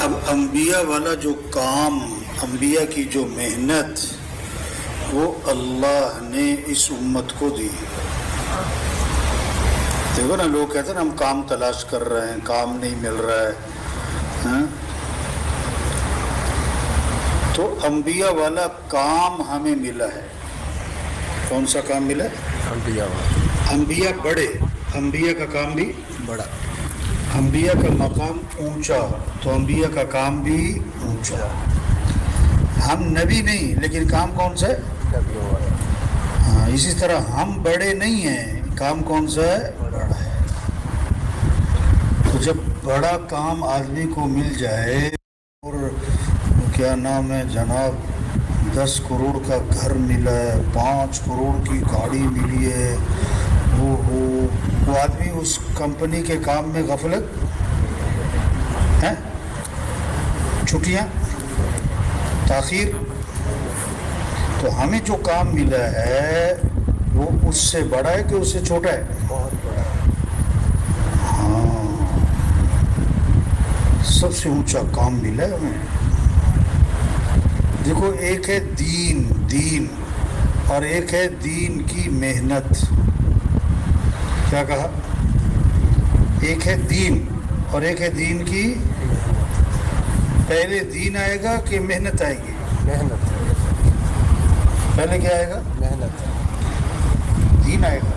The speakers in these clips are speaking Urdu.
اب انبیاء والا جو کام، انبیاء کی جو محنت، وہ اللہ نے اس امت کو دی. دیکھو نا، لوگ کہتے ہیں نا ہم کام تلاش کر رہے ہیں، کام نہیں مل رہا ہے. تو انبیاء والا کام ہمیں ملا ہے. کون سا کام ملا ہے؟ انبیاء والا. انبیاء بڑے، انبیاء کا کام بھی بڑا، انبیاء کا مقام اونچا، تو انبیاء کا کام بھی اونچا. ہم نبی نہیں لیکن کام کون سا ہے؟ نبیوں والا. ہاں، اسی طرح ہم بڑے نہیں ہیں، کام کون سا ہے؟ بڑا ہے. تو جب بڑا کام آدمی کو مل جائے، اور کیا نام ہے جناب، 10 کروڑ کا گھر ملا ہے، 5 کروڑ کی گاڑی ملی ہے، وہ آدمی اس کمپنی کے کام میں غفلت ہے، چھٹیاں، تاخیر. تو ہمیں جو کام ملا ہے وہ اس سے بڑا ہے کہ اس سے چھوٹا ہے؟ بہت بڑا. ہاں، سب سے اونچا کام ملا ہے ہمیں. دیکھو، ایک ہے دین اور ایک ہے دین کی محنت. کیا کہا؟ ایک ہے دین اور ایک ہے دین کی. پہلے دین آئے گا کہ محنت آئے گی؟ محنت. پہلے کیا آئے گا؟ محنت. دین آئے گا.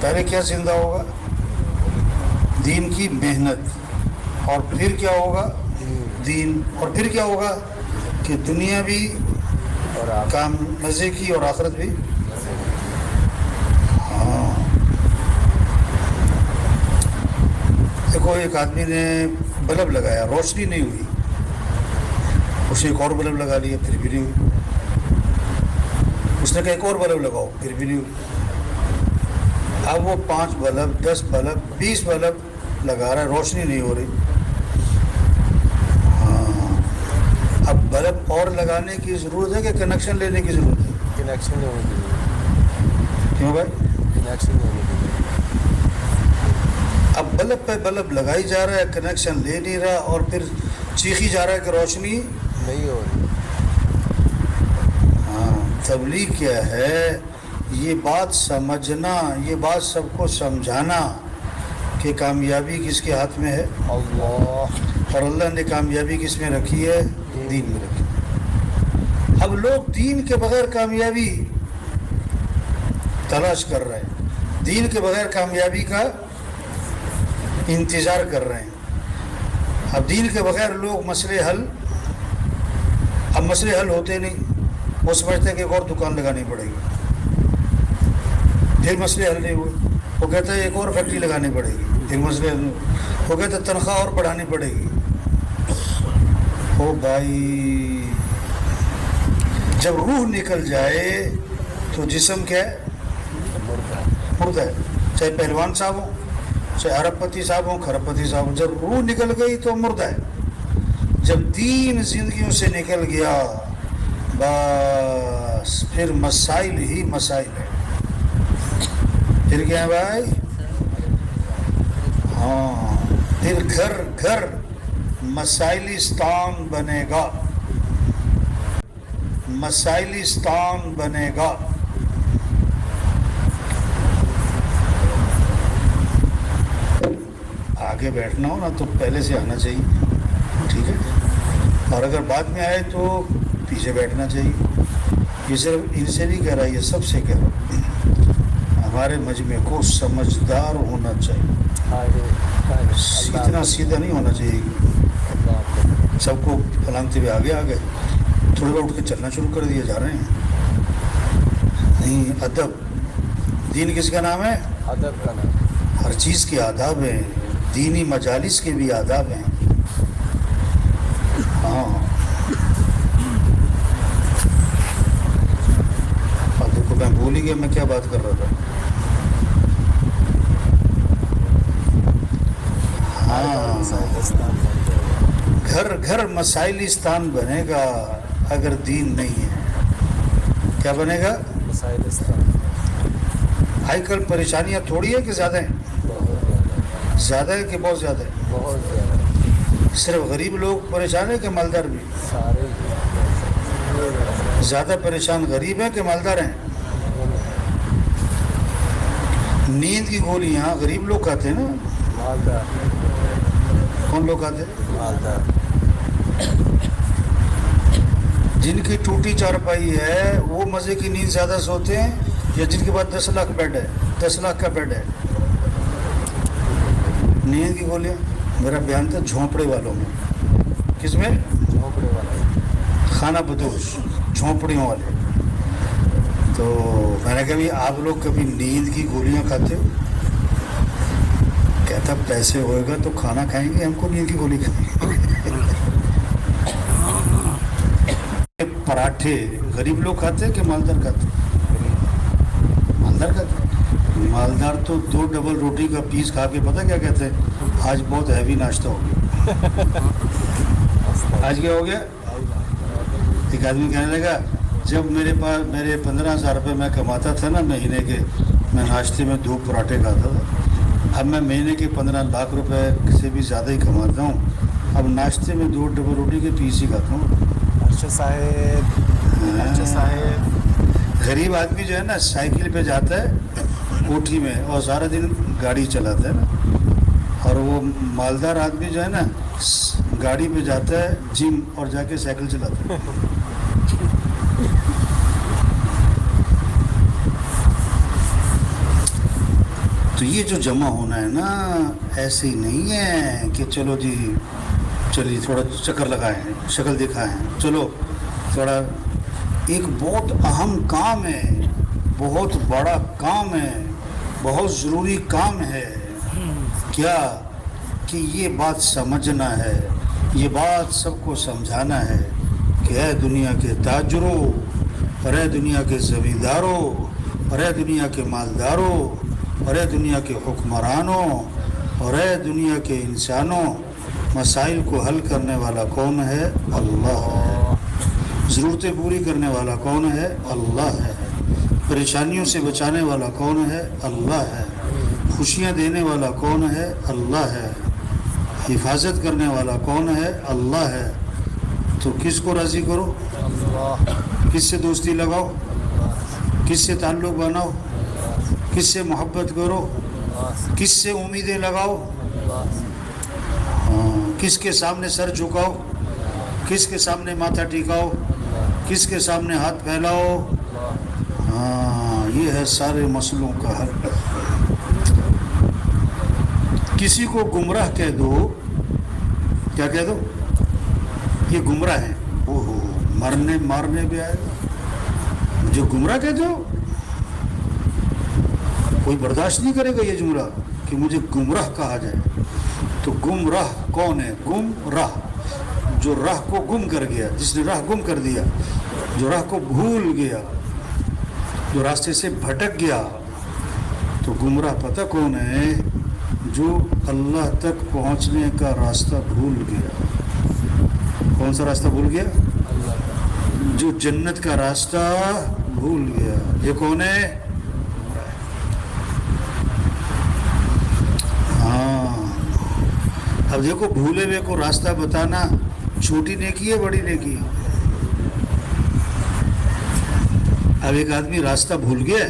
پہلے کیا زندہ ہوگا؟ دین کی محنت. اور پھر کیا ہوگا؟ دین. اور پھر کیا ہوگا کہ دنیا بھی اور آپ کام مزے کی اور آخرت بھی. ہاں، دیکھو، ایک آدمی نے بلب لگایا، روشنی نہیں ہوئی، اسے ایک اور بلب لگا لیا، پھر بھی نہیں ہوئی. اس نے کہا ایک اور بلب لگاؤ، پھر بھی نہیں ہوئی. اب وہ 5 بلب، 10 بلب، 20 بلب لگا رہا ہے، روشنی نہیں ہو رہی. ہاں، اب بلب اور لگانے کی ضرورت ہے کہ کنیکشن لینے کی ضرورت ہے؟ کنیکشن نہیں ہونے کی. کیوں بھائی؟ کنیکشن نہیں ہونے کی. اب بلب پہ بلب لگائی جا رہا ہے، کنیکشن لے نہیں رہا، اور پھر چیخی جا رہا ہے کہ روشنی نہیں ہو رہی. ہاں، تبلیغ کیا ہے؟ یہ بات سمجھنا، یہ بات سب کو سمجھانا کہ کامیابی کس کے ہاتھ میں ہے؟ اللہ. اور اللہ نے کامیابی کس میں رکھی ہے؟ دین میں رکھی. اب لوگ دین کے بغیر کامیابی تلاش کر رہے ہیں، دین کے بغیر کامیابی کا انتظار کر رہے ہیں. اب دین کے بغیر لوگ مسئلے حل، اب مسئلے حل ہوتے نہیں، وہ سمجھتے ہیں کہ ایک اور دکان لگانی پڑے گی، پھر مسئلے حل نہیں ہوئے. وہ کہتا ہے ایک اور فیکٹری لگانی پڑے گی، پھر مسئلے حل نہیں ہوئے. وہ کہتا ہے تنخواہ اور بڑھانی پڑے گی. او بھائی، جب روح نکل جائے تو جسم کیا ہے؟ مردہ ہے. چاہے پہلوان صاحب ہوں، چاہے ارب پتی صاحب ہوں، کھرب پتی صاحب ہوں، جب روح نکل گئی تو مردہ ہے. جب دین زندگیوں سے نکل گیا، بس پھر مسائل ہی مسائل ہے. پھر کیا ہے بھائی؟ ہاں، پھر گھر گھر مسائلستان بنے گا، مسائلستان بنے گا. آگے بیٹھنا ہو نا تو پہلے سے آنا چاہیے، ٹھیک ہے؟ اور اگر بعد میں آئے تو پیچھے بیٹھنا چاہیے. یہ صرف ان سے نہیں کہہ رہا، یہ سب سے کہہ رہا. ہمارے مجمع کو سمجھدار ہونا چاہیے، اتنا سیدھا نہیں ہونا چاہیے. سب کو پلانگتے ہوئے آگے آ گئے، تھوڑی بار اٹھ کے چلنا شروع کر دیے جا رہے ہیں. نہیں، ادب. دین کس کا نام ہے؟ ادب کا نام. ہر چیز کے آداب ہیں، دینی مجالس کے بھی آداب ہیں. ہاں، اب دیکھو میں بھول ہی گیا میں کیا بات کر رہا تھا. ہاں، گھر گھر مسائلستان بنے گا اگر دین نہیں ہے. کیا بنے گا؟ مسائلستان. آج کل پریشانیاں تھوڑی ہے کہ زیادہ ہیں؟ زیادہ ہے کہ بہت زیادہ ہے؟ بہت زیادہ، صرف غریب لوگ پریشان ہیں کہ مالدار بھی؟ سارے زیادہ پریشان غریب ہیں کہ مالدار ہیں؟ نیند کی گولیاں غریب لوگ کھاتے ہیں نا؟ مالدار، کون لوگ کھاتے ہیں؟ مالدار، جن کی ٹوٹی چارپائی ہے وہ مزے کی نیند زیادہ سوتے ہیں، یا جن کے پاس 10 لاکھ بیڈ ہے، 10 لاکھ کا بیڈ ہے؟ نیند کی گولیاں میرا بیان تھا جھونپڑے والوں میں. کس میں؟ جھونپڑے والا، خانہ بدوش، جھونپڑیوں والے. تو میں نے کہا بھی آپ لوگ کبھی نیند کی گولیاں کھاتے ہو؟ کہتا پیسے ہوئے گا تو کھانا کھائیں گے، ہم کو نیند کی گولی کھائیں گے. پراٹھے غریب لوگ کھاتے ہیں کہ مالدار کھاتے ہیں؟ مالدار کھاتے ہیں. مالدار تو 2 ڈبل روٹی کا پیس کھا کے پتہ کیا کہتے ہیں؟ آج بہت ہیوی ناشتہ ہو گیا. آج کیا ہو گیا؟ ایک آدمی کہنے لگا جب میرے 15,000 روپے میں کماتا تھا نا مہینے کے، میں ناشتے میں 2 پراٹھے کھاتا تھا. اب میں مہینے کے 15 لاکھ روپے سے بھی زیادہ ہی کماتا ہوں، اب ناشتے میں 2 ڈبل روٹی کے پیس ہی کھاتا ہوں. اچھا صاحب، اچھا صاحب، غریب آدمی جو ہے نا سائیکل پہ جاتا ہے کوٹھی میں اور سارا دن گاڑی چلاتا ہے نا، اور وہ مالدار آدمی جو ہے نا گاڑی پہ جاتا ہے جم اور جا کے سائیکل چلاتا ہے. تو یہ جو جمع ہونا ہے نا ایسے ہی نہیں ہے کہ چلو جی چلیے تھوڑا چکر لگائیں، شکل دکھائیں، چلو تھوڑا. ایک بہت اہم کام ہے، بہت بڑا کام ہے، بہت ضروری کام ہے. کیا کہ یہ بات سمجھنا ہے، یہ بات سب کو سمجھانا ہے کہ اے دنیا کے تاجروں، اور اے دنیا کے زمینداروں، اور اے دنیا کے مالداروں، اور اے دنیا کے حکمرانوں، اور اے دنیا کے انسانوں، مسائل کو حل کرنے والا کون ہے؟ اللہ ہے. ضرورتیں پوری کرنے والا کون ہے؟ اللہ ہے. پریشانیوں سے بچانے والا کون ہے؟ اللہ ہے. خوشیاں دینے والا کون ہے؟ اللہ ہے. حفاظت کرنے والا کون ہے؟ اللہ ہے. تو کس کو راضی کرو؟ اللہ، کس سے دوستی لگاؤ؟ کس سے تعلق بناؤ؟ کس سے محبت کرو؟ کس سے امیدیں لگاؤ؟ کس کے سامنے سر جھکاؤ؟ کس کے سامنے ماتھا ٹیکاؤ؟ کس کے سامنے ہاتھ پھیلاؤ؟ یہ ہے سارے مسئلوں کا حل. کسی کو گمراہ کہہ دو، کیا کہہ دو؟ یہ گمراہ ہے، اوہو مارنے بھی آئے گا. جو گمراہ کہتے ہو کوئی برداشت نہیں کرے گا یہ جملہ کہ مجھے گمراہ کہا جائے. تو گمراہ کون ہے؟ گمراہ جو راہ کو گم کر گیا، جس نے راہ گم کر دیا، جو راہ کو بھول گیا، جو راستے سے بھٹک گیا. تو گمراہ پتہ کون ہے؟ جو اللہ تک پہنچنے کا راستہ بھول گیا. کون سا راستہ بھول گیا؟ جو جنت کا راستہ بھول گیا. یہ کون ہے؟ اب دیکھو بھولے ہوئے کو راستہ بتانا چھوٹی نیکی ہے بڑی نیکی ہے؟ اب ایک آدمی راستہ بھول گیا،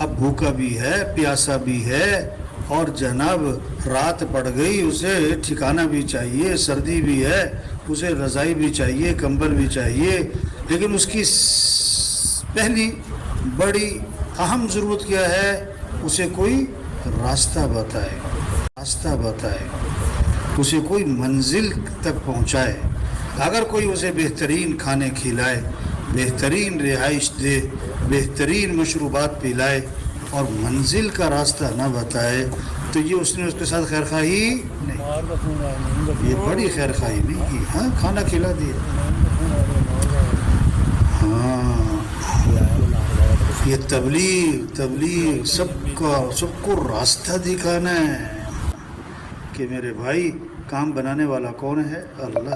اب بھوکا بھی ہے، پیاسا بھی ہے، اور جناب رات پڑ گئی، اسے ٹھکانہ بھی چاہیے، سردی بھی ہے، اسے رضائی بھی چاہیے، کمبل بھی چاہیے. لیکن اس کی پہلی بڑی اہم ضرورت کیا ہے؟ اسے کوئی راستہ بتائے، راستہ بتائے، اسے کوئی منزل تک پہنچائے. اگر کوئی اسے بہترین کھانے کھلائے، بہترین رہائش دے، بہترین مشروبات پلائے اور منزل کا راستہ نہ بتائے تو یہ اس نے اس کے ساتھ خیرخواہی نہیں، یہ بڑی خیرخواہی نہیں کی. ہاں کھانا کھلا دیا، ہاں یہ تبلیغ سب کو راستہ دکھانا ہے کہ میرے بھائی کام بنانے والا کون ہے؟ اللہ.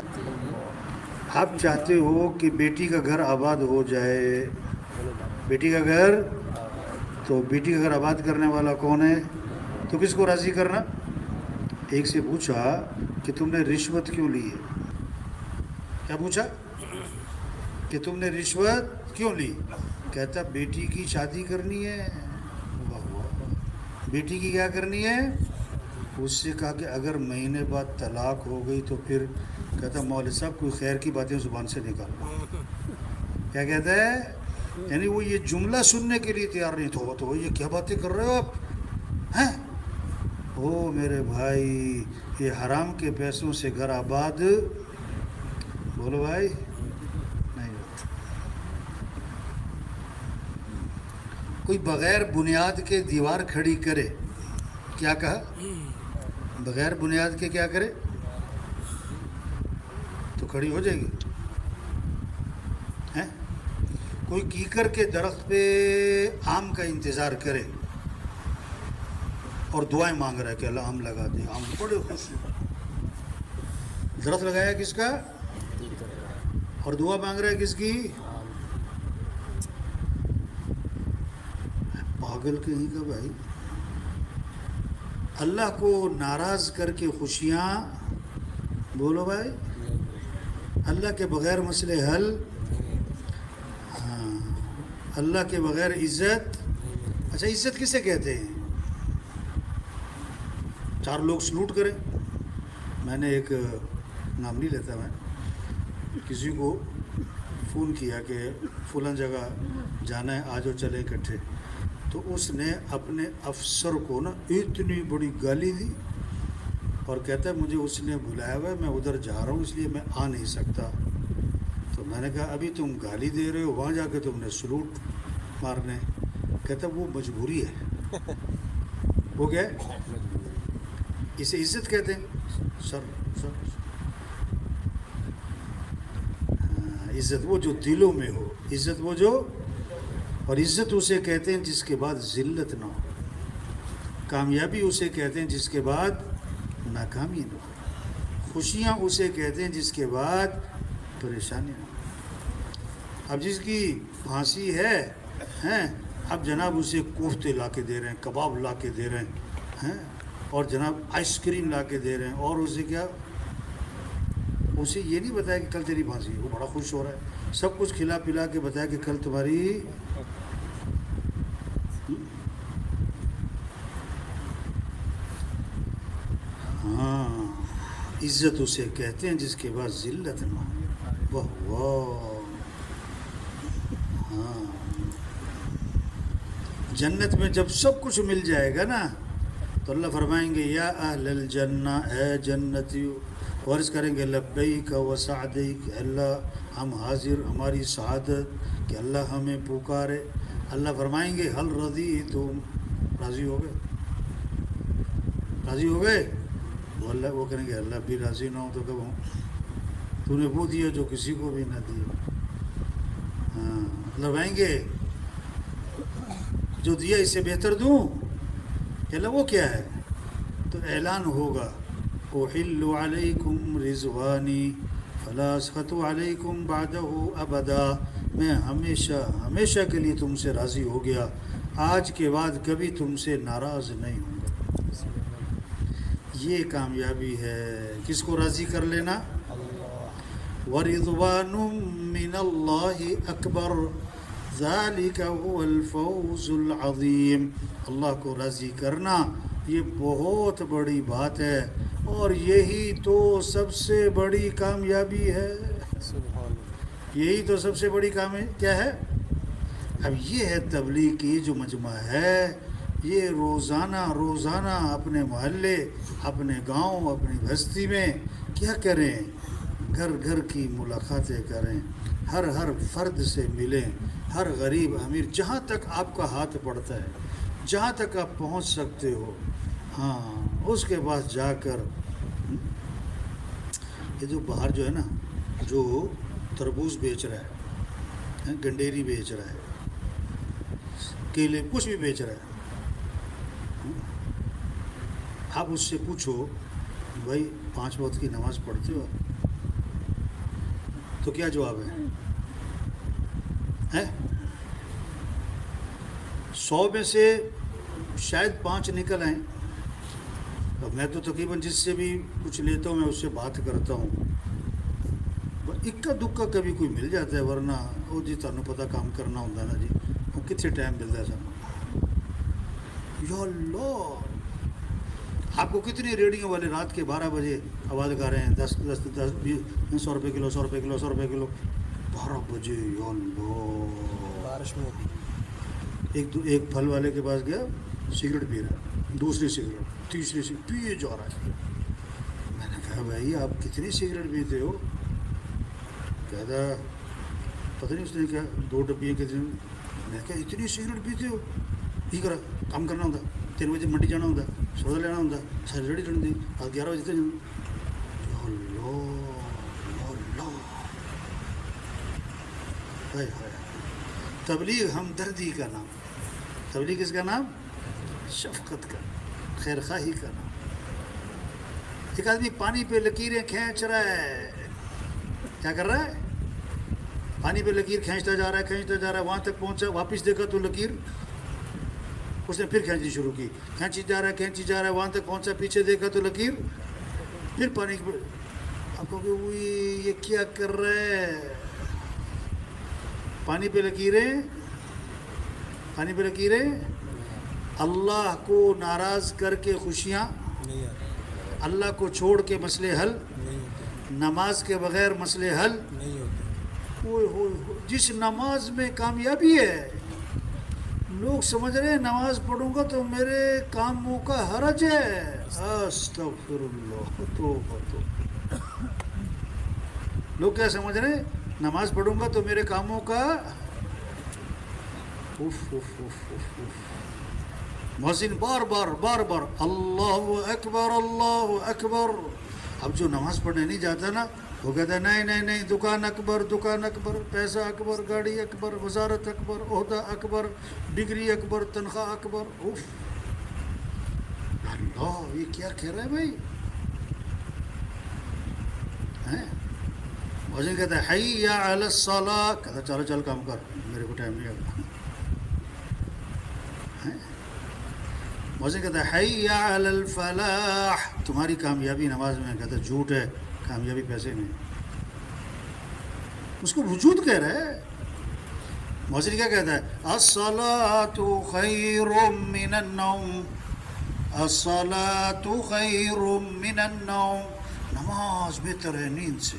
آپ چاہتے ہو کہ بیٹی کا گھر آباد ہو جائے، بیٹی کا گھر، تو بیٹی کا گھر آباد کرنے والا کون ہے؟ تو کس کو راضی کرنا؟ ایک سے پوچھا کہ تم نے رشوت کیوں لی ہے؟ کیا پوچھا کہ تم نے رشوت کیوں لی؟ کہتا بیٹی کی شادی کرنی ہے. واہ واہ. بیٹی کی کیا کرنی ہے؟ اس سے کہا کہ اگر مہینے بعد طلاق ہو گئی تو پھر کہتا مولوی صاحب کوئی خیر کی باتیں زبان سے نکالنا. کیا کہتا ہے؟ یعنی وہ یہ جملہ سننے کے لیے تیار نہیں تھا. تو یہ کیا باتیں کر رہے ہو آپ ہیں؟ او میرے بھائی یہ حرام کے پیسوں سے گھر آباد بولو بھائی نہیں ہوتا. کوئی بغیر بنیاد کے دیوار کھڑی کرے. کیا کہا؟ بغیر بنیاد کے کیا کرے تو کھڑی ہو جائے گی. ہیں؟ کوئی کیکر کے درخت پہ آم کا انتظار کرے اور دعائیں مانگ رہا ہے کہ اللہ آم لگا دے. آم بڑے خوش. درخت لگایا کس کا اور دعا مانگ رہا ہے کس کی؟ پاگل کہیں کا بھائی. اللہ کو ناراض کر کے خوشیاں بولو بھائی. اللہ کے بغیر مسئلے حل. ہاں اللہ کے بغیر عزت. اچھا عزت کسے کہتے ہیں؟ چار لوگ سلوٹ کریں. میں نے ایک نام نہیں لیتا میں کسی کو فون کیا کہ فلاں جگہ جانا ہے آ جاؤ چلے اکٹھے. تو اس نے اپنے افسر کو نا اتنی بڑی گالی دی اور کہتا ہے مجھے اس نے بلایا ہوا ہے میں ادھر جا رہا ہوں اس لیے میں آ نہیں سکتا. تو میں نے کہا ابھی تم گالی دے رہے ہو وہاں جا کے تم نے سلوٹ مارنے. کہتا وہ مجبوری ہے. وہ کیا ہے؟ اسے عزت کہتے ہیں. سر عزت وہ جو دلوں میں ہو. عزت وہ جو اور عزت اسے کہتے ہیں جس کے بعد ذلت نہ ہو. کامیابی اسے کہتے ہیں جس کے بعد ناکامی نہ ہو. خوشیاں اسے کہتے ہیں جس کے بعد پریشانی نہ ہو. اب جس کی پھانسی ہے ہیں اب جناب اسے کوفتے لا کے دے رہے ہیں کباب لا کے دے رہے ہیں اور جناب آئس کریم لا کے دے رہے ہیں اور اسے کیا اسے یہ نہیں بتایا کہ کل تیری پھانسی. وہ بڑا خوش ہو رہا ہے. سب کچھ کھلا پلا کے بتایا کہ کل تمہاری ہاں عزت اسے کہتے ہیں جس کے بعد ذلت نہ ہو. واہ واہ. ہاں جنت میں جب سب کچھ مل جائے گا نا تو اللہ فرمائیں گے یا اہل الجنہ اے جنتیو. عرض کریں گے لبیک و سعدیک اللہ ہم حاضر ہماری سعادت کہ اللہ ہمیں پکارے. اللہ فرمائیں گے حل رضیتم راضی ہو گئے راضی ہو گئے. وہ کہیں گے اللہ بھی راضی نہ ہو تو کب ہوں. تو نے وہ دیا جو کسی کو بھی نہ دیا. ہاں اللہ فرمائیں گے جو دیا اس سے بہتر دوں. اللہ وہ کیا ہے؟ تو اعلان ہوگا احل علیکم رضوانی فلا اسخط علیکم بعدہ ابدا. میں ہمیشہ ہمیشہ کے لیے تم سے راضی ہو گیا آج کے بعد کبھی تم سے ناراض نہیں ہوں گا. یہ کامیابی ہے. کس کو راضی کر لینا؟ ورضوان من اللہ اکبر ذالک هو الفوز العظیم. اللہ کو راضی کرنا یہ بہت بڑی بات ہے اور یہی تو سب سے بڑی کامیابی ہے. یہی تو سب سے بڑی کامیابی کیا ہے؟ اب یہ ہے تبلیغ کی جو مجمع ہے یہ روزانہ اپنے محلے اپنے گاؤں اپنی بستی میں کیا کریں؟ گھر گھر کی ملاقاتیں کریں. ہر فرد سے ملیں. ہر غریب امیر جہاں تک آپ کا ہاتھ پڑتا ہے جہاں تک آپ پہنچ سکتے ہو. ہاں اس کے بعد جا کر یہ جو باہر جو ہے نا جو تربوز بیچ رہا ہے گنڈیری بیچ رہا ہے کیلے کچھ بھی بیچ رہا ہے آپ اس سے پوچھو بھائی 5 وقت کی نماز پڑھتے ہو تو کیا جواب ہے 100 میں سے شاید 5 نکل آئیں اب میں تو تقریباً جس سے بھی کچھ لیتا ہوں میں اس سے بات کرتا ہوں، اکا دکا کبھی کوئی مل جاتا ہے، ورنہ وہ جی تمہیں پتہ کام کرنا ہوتا نا جی، وہ کتنے ٹائم ملتا ہے سب. یا اللہ، آپ کو کتنی ریڈیو والے رات کے 12 بجے آواز گا رہے ہیں 10 100 روپے کلو 100 روپے کلو 100 روپے کلو 12 بجے. یا اللہ، بارش میں ایک پھل والے کے پاس گیا، سگریٹ پی رہا ہے، دوسری سگریٹ، تیسری سگریٹ پیے جا رہا ہے. میں نے کہا بھائی آپ کتنی سگریٹ پیتے ہو؟ کہتا پتہ نہیں اس نے کیا 2 ڈبیاں کتنی. میں نے کہا اتنی سگریٹ پیتے ہو؟ کی کرا کام کرنا ہوتا، 3 بجے منڈی جانا ہوتا، سودا لینا ہوتا، ساری ریڑھی چڑھنی تھی، رات 11 بجے تک. اللہ اللہ، ہائے ہائے. تبلیغ ہمدردی کا نام، تبلیغ کس کا نام؟ شفقت کا، خیر خواہی کا نام. ایک آدمی پانی پہ لکیریں کھینچ رہا ہے، کیا کر رہا ہے؟ پانی پہ لکیر کھینچتا جا رہا ہے، کھینچتا جا رہا ہے، وہاں تک پہنچا، واپس دیکھا تو لکیر اس نے پھر کھینچنی شروع کی، کھینچی جا رہا ہے، کھینچی جا رہا ہے، وہاں تک پہنچا، پیچھے دیکھا تو لکیر پھر پانی کی. آپ کو کہ یہ کیا کر رہا ہے؟ پانی پہ لکیریں، پانی پہ لکیریں. اللہ کو ناراض کر کے خوشیاں، نہیں آتی، اللہ کو چھوڑ کے مسئلے حل، نہیں ہوتے، نماز کے بغیر مسئلے حل. نہیں ہوتے. اوئے ہوئے ہوئے، جس نماز میں کامیابی ہے، لوگ سمجھ رہے ہیں نماز پڑھوں گا تو میرے کاموں کا حرج ہے. استغفر اللہ، توبہ توبہ. لوگ کیا سمجھ رہے ہیں؟ نماز پڑھوں گا تو میرے کاموں کا مؤذن بار بار بار بار اللہ اکبر اللہ اکبر. اب جو نماز پڑھنے نہیں جاتا نا، وہ کہتا ہے نہیں نہیں نہیں، دکان اکبر، دکان اکبر، پیسہ اکبر، گاڑی اکبر، وزارت اکبر، عہدہ اکبر، ڈگری اکبر، تنخواہ اکبر. اوف اللہ، یہ کیا کہہ رہا ہے بھائی؟ مؤذن کہتا ہے حی علی الصلاۃ، کہتا چلو چل کام کر، میرے کو ٹائم نہیں آگا. مؤذن کہتا ہے حی علی الفلاح، تمہاری کامیابی نماز میں. کہتا ہے جھوٹ ہے، کامیابی پیسے میں. اس کو وجود کہہ رہا ہے. مؤذن کیا کہتا ہے؟ الصلاۃ خیر من النوم، الصلاۃ خیر من النوم. نماز بہتر ہے نیند سے.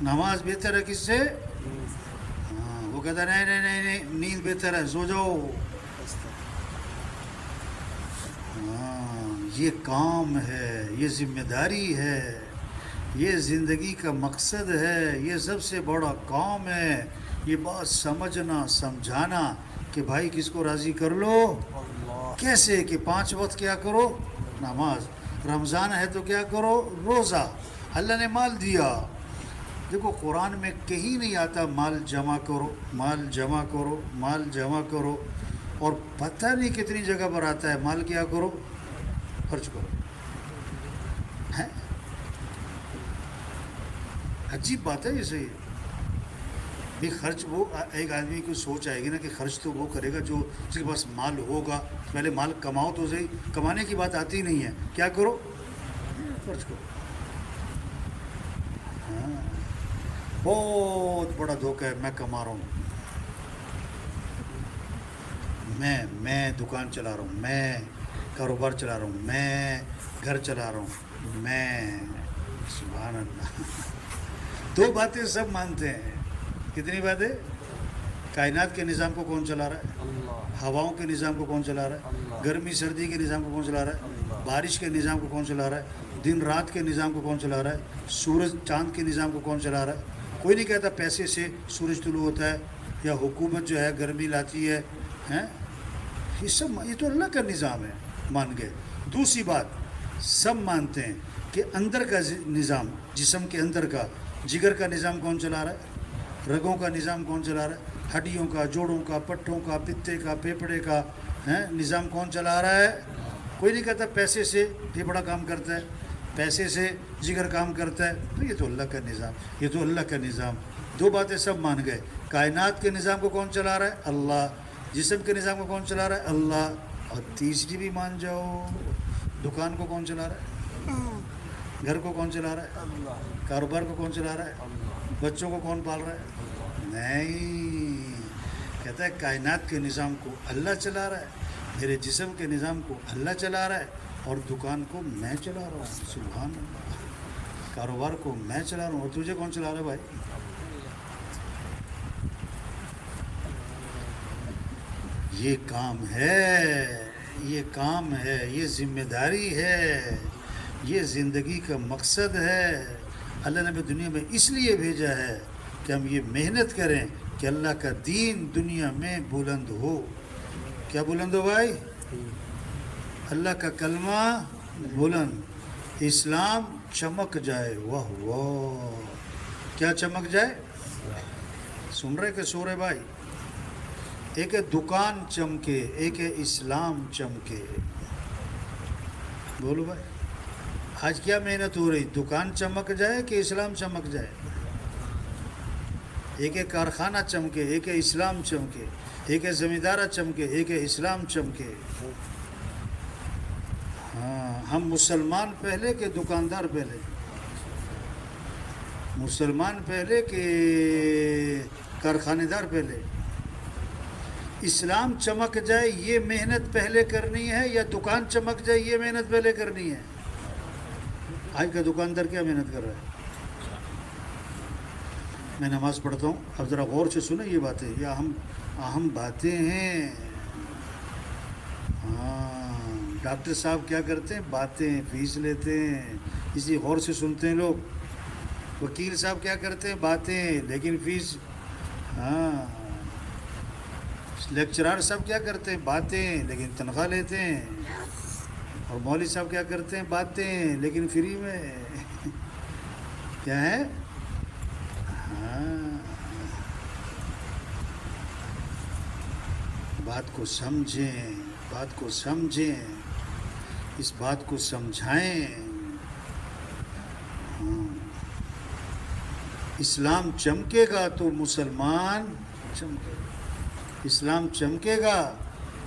نماز بہتر ہے کس سے؟ ہاں، وہ کہتا ہے نہیں نہیں نہیں نہیں، نیند بہتر ہے، سو جاؤ. یہ کام ہے، یہ ذمہ داری ہے، یہ زندگی کا مقصد ہے، یہ سب سے بڑا کام ہے. یہ بات سمجھنا سمجھانا کہ بھائی کس کو راضی کر لو. کیسے کہ 5 وقت کیا کرو؟ نماز. رمضان ہے تو کیا کرو؟ روزہ. اللہ نے مال دیا. دیکھو قرآن میں کہیں نہیں آتا مال جمع کرو، مال جمع کرو، مال جمع کرو. اور پتہ نہیں کتنی جگہ پر آتا ہے مال کیا کرو؟ خرچ کرو. ہے عجیب بات ہے یہ. صحیح بھی خرچ وہ ایک آدمی کو سوچ آئے گی نا کہ خرچ تو وہ کرے گا جو اس کے پاس مال ہوگا. پہلے مال کماؤ تو صحیح. کمانے کی بات آتی نہیں ہے، کیا کرو؟ خرچ کرو. ہاں، بہت بڑا دھوکہ ہے. میں کما رہا ہوں، میں دکان چلا رہا ہوں، میں کاروبار چلا رہا ہوں، میں گھر چلا رہا ہوں، میں. سبحان اللہ. 2 باتیں سب مانتے ہیں. کتنی باتیں؟ کائنات کے نظام کو کون چلا رہا ہے؟ اللہ. ہواؤں کے نظام کو کون چلا رہا ہے؟ اللہ. گرمی سردی کے نظام کو کون چلا رہا ہے؟ اللہ. بارش کے نظام کو کون چلا رہا ہے؟ دن رات کے نظام کو کون چلا رہا ہے؟ سورج چاند کے نظام کو کون چلا رہا ہے؟ کوئی نہیں کہتا پیسے سے سورج طلوع ہوتا ہے یا حکومت جو ہے گرمی لاتی ہے. یہ سب یہ تو اللہ کا نظام ہے، مان گئے. دوسری بات، سب مانتے ہیں کہ اندر کا نظام، جسم کے اندر کا، جگر کا نظام کون چلا رہا ہے؟ رگوں کا نظام کون چلا رہا ہے؟ ہڈیوں کا، جوڑوں کا، پٹھوں کا، پتے کا، پھیپھڑے کا نظام کون چلا رہا ہے؟ کوئی نہیں کہتا پیسے سے پھیپھڑا کام کرتا ہے، پیسے سے جگر کام کرتا ہے. تو یہ تو اللہ کا نظام، یہ تو اللہ کا نظام. 2 باتیں سب مان گئے. کائنات کے نظام کو کون چلا رہا ہے؟ اللہ. جسم کے نظام کو کون چلا رہا ہے؟ اللہ. اور تیسری بھی مان جاؤ، دکان کو کون چلا رہا ہے؟ گھر کو کون چلا رہا ہے؟ اللہ کاروبار کو کون چلا رہا ہے؟ اللہ بچوں کو کون پال رہا ہے؟ نہیں، کہتا ہے کائنات کے نظام کو اللہ چلا رہا ہے، میرے جسم کے نظام کو اللہ چلا رہا ہے، اور دکان کو میں چلا رہا ہوں. سبحان اللہ. کاروبار کو میں چلا رہا ہوں، اور تجھے کون چلا رہا ہے بھائی؟ یہ کام ہے، یہ کام ہے، یہ ذمہ داری ہے، یہ زندگی کا مقصد ہے. اللہ نے ہمیں دنیا میں اس لیے بھیجا ہے کہ ہم یہ محنت کریں کہ اللہ کا دین دنیا میں بلند ہو. کیا بلند ہو بھائی؟ اللہ کا کلمہ بلند، اسلام چمک جائے. واہ واہ، کیا چمک جائے؟ سن رہے کہ سو رہے بھائی؟ ایک ہے دکان چمکے، ایک ہے اسلام چمکے. بولو بھائی، آج کیا محنت ہو رہی؟ دکان چمک جائے کہ اسلام چمک جائے؟ ایک ہے کارخانہ چمکے، ایک ہے اسلام چمکے. ایک ہے زمیندارہ چمکے، ایک ہے اسلام چمکے. ہاں، ہم مسلمان پہلے کہ دکاندار پہلے؟ مسلمان پہلے کہ کارخانے دار پہلے؟ اسلام چمک جائے یہ محنت پہلے کرنی ہے یا دکان چمک جائے یہ محنت پہلے کرنی ہے؟ آج کا دکاندار کیا محنت کر رہا ہے؟ میں نماز پڑھتا ہوں، اب ذرا غور سے سنیں یہ باتیں، یہ اہم باتیں ہیں. ہاں، ڈاکٹر صاحب کیا کرتے ہیں؟ باتیں، فیس لیتے ہیں، اسی غور سے سنتے ہیں لوگ. وکیل صاحب کیا کرتے ہیں؟ باتیں، لیکن فیس. ہاں، لیکچرار صاحب کیا کرتے ہیں؟ باتیں، لیکن تنخواہ لیتے ہیں. اور مولوی صاحب کیا کرتے ہیں؟ باتیں، لیکن فری میں. کیا ہے؟ ہاں، بات کو سمجھیں، بات کو سمجھیں، اس بات کو سمجھائیں. ہاں، اسلام چمکے گا تو مسلمان چمکے گا. اسلام چمکے گا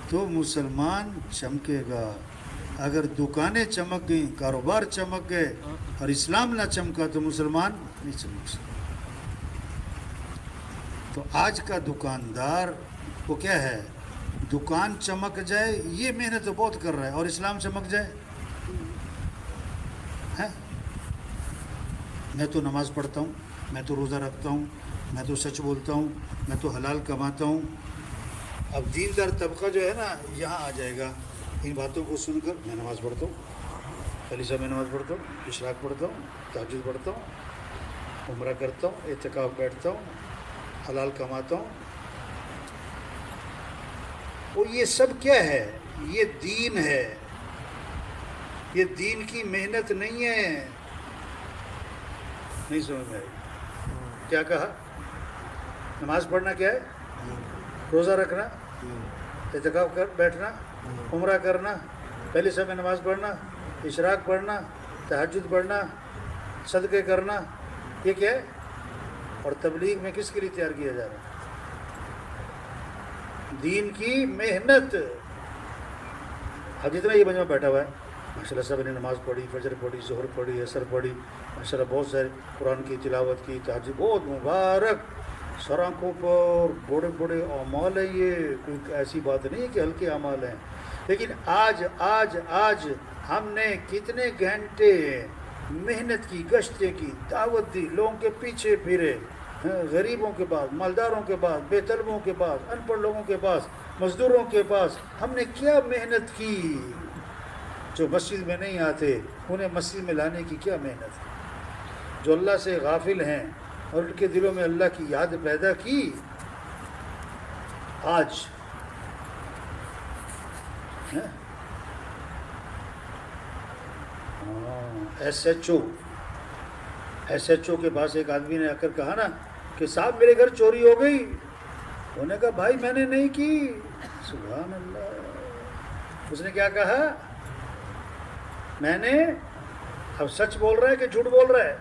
تو مسلمان چمکے گا. اگر دکانیں چمک گئیں، کاروبار چمک گئے اور اسلام نہ چمکا تو مسلمان نہیں چمک سکتا. تو آج کا دکاندار کو کیا ہے؟ دکان چمک جائے یہ محنت تو بہت کر رہا ہے، اور اسلام چمک جائے. میں تو نماز پڑھتا ہوں، میں تو روزہ رکھتا ہوں، میں تو سچ بولتا ہوں، میں تو حلال کماتا ہوں. اب دیندار طبقہ جو ہے نا یہاں آ جائے گا ان باتوں کو سن کر. میں نماز پڑھتا ہوں، پہلی صاحب میں نماز پڑھتا ہوں، اشراق پڑھتا ہوں، تہجد پڑھتا ہوں، عمرہ کرتا ہوں، اعتکاف بیٹھتا ہوں، حلال کماتا ہوں. اور یہ سب کیا ہے؟ یہ دین ہے. یہ دین کی محنت نہیں ہے. نہیں سمجھ میں آئی؟ کیا کہا؟ نماز پڑھنا کیا ہے؟ روزہ رکھنا، اعتکاف کر بیٹھنا، عمرہ کرنا، پہلی صبح نماز پڑھنا، اشراق پڑھنا، تہجد پڑھنا، صدقے کرنا. یہ کیا ہے؟ اور تبلیغ میں کس کے لیے تیار کیا جا رہا ہے؟ دین کی محنت. اب جتنا یہ مجمع بیٹھا ہوا ہے، ماشاء اللہ سب نے نماز پڑھی، فجر پڑھی، ظہر پڑھی، عصر پڑھی، ماشاء اللہ بہت سارے قرآن کی تلاوت کی، تہجد. بہت مبارک. سر آنکھوں پر بڑے بڑے اعمال ہیں. یہ کوئی ایسی بات نہیں کہ ہلکے اعمال ہیں. لیکن آج ہم نے کتنے گھنٹے محنت کی، گشتیں کی، دعوت دی، لوگوں کے پیچھے پھرے، غریبوں کے پاس، مالداروں کے پاس، بے طلبوں کے پاس، ان پڑھ لوگوں کے پاس، مزدوروں کے پاس. ہم نے کیا محنت کی. جو مسجد میں نہیں آتے انہیں مسجد میں لانے کی کیا محنت ہے. جو اللہ سے غافل ہیں اور ان کے دلوں میں اللہ کی یاد پیدا کی. آج ایس ایچ او کے پاس ایک آدمی نے آ کر کہا نا کہ صاحب میرے گھر چوری ہو گئی. انہوں نے کہا بھائی میں نے نہیں کی. سبحان اللہ. اس نے کیا کہا؟ میں نے. اب سچ بول رہا ہے کہ جھوٹ بول رہا ہے؟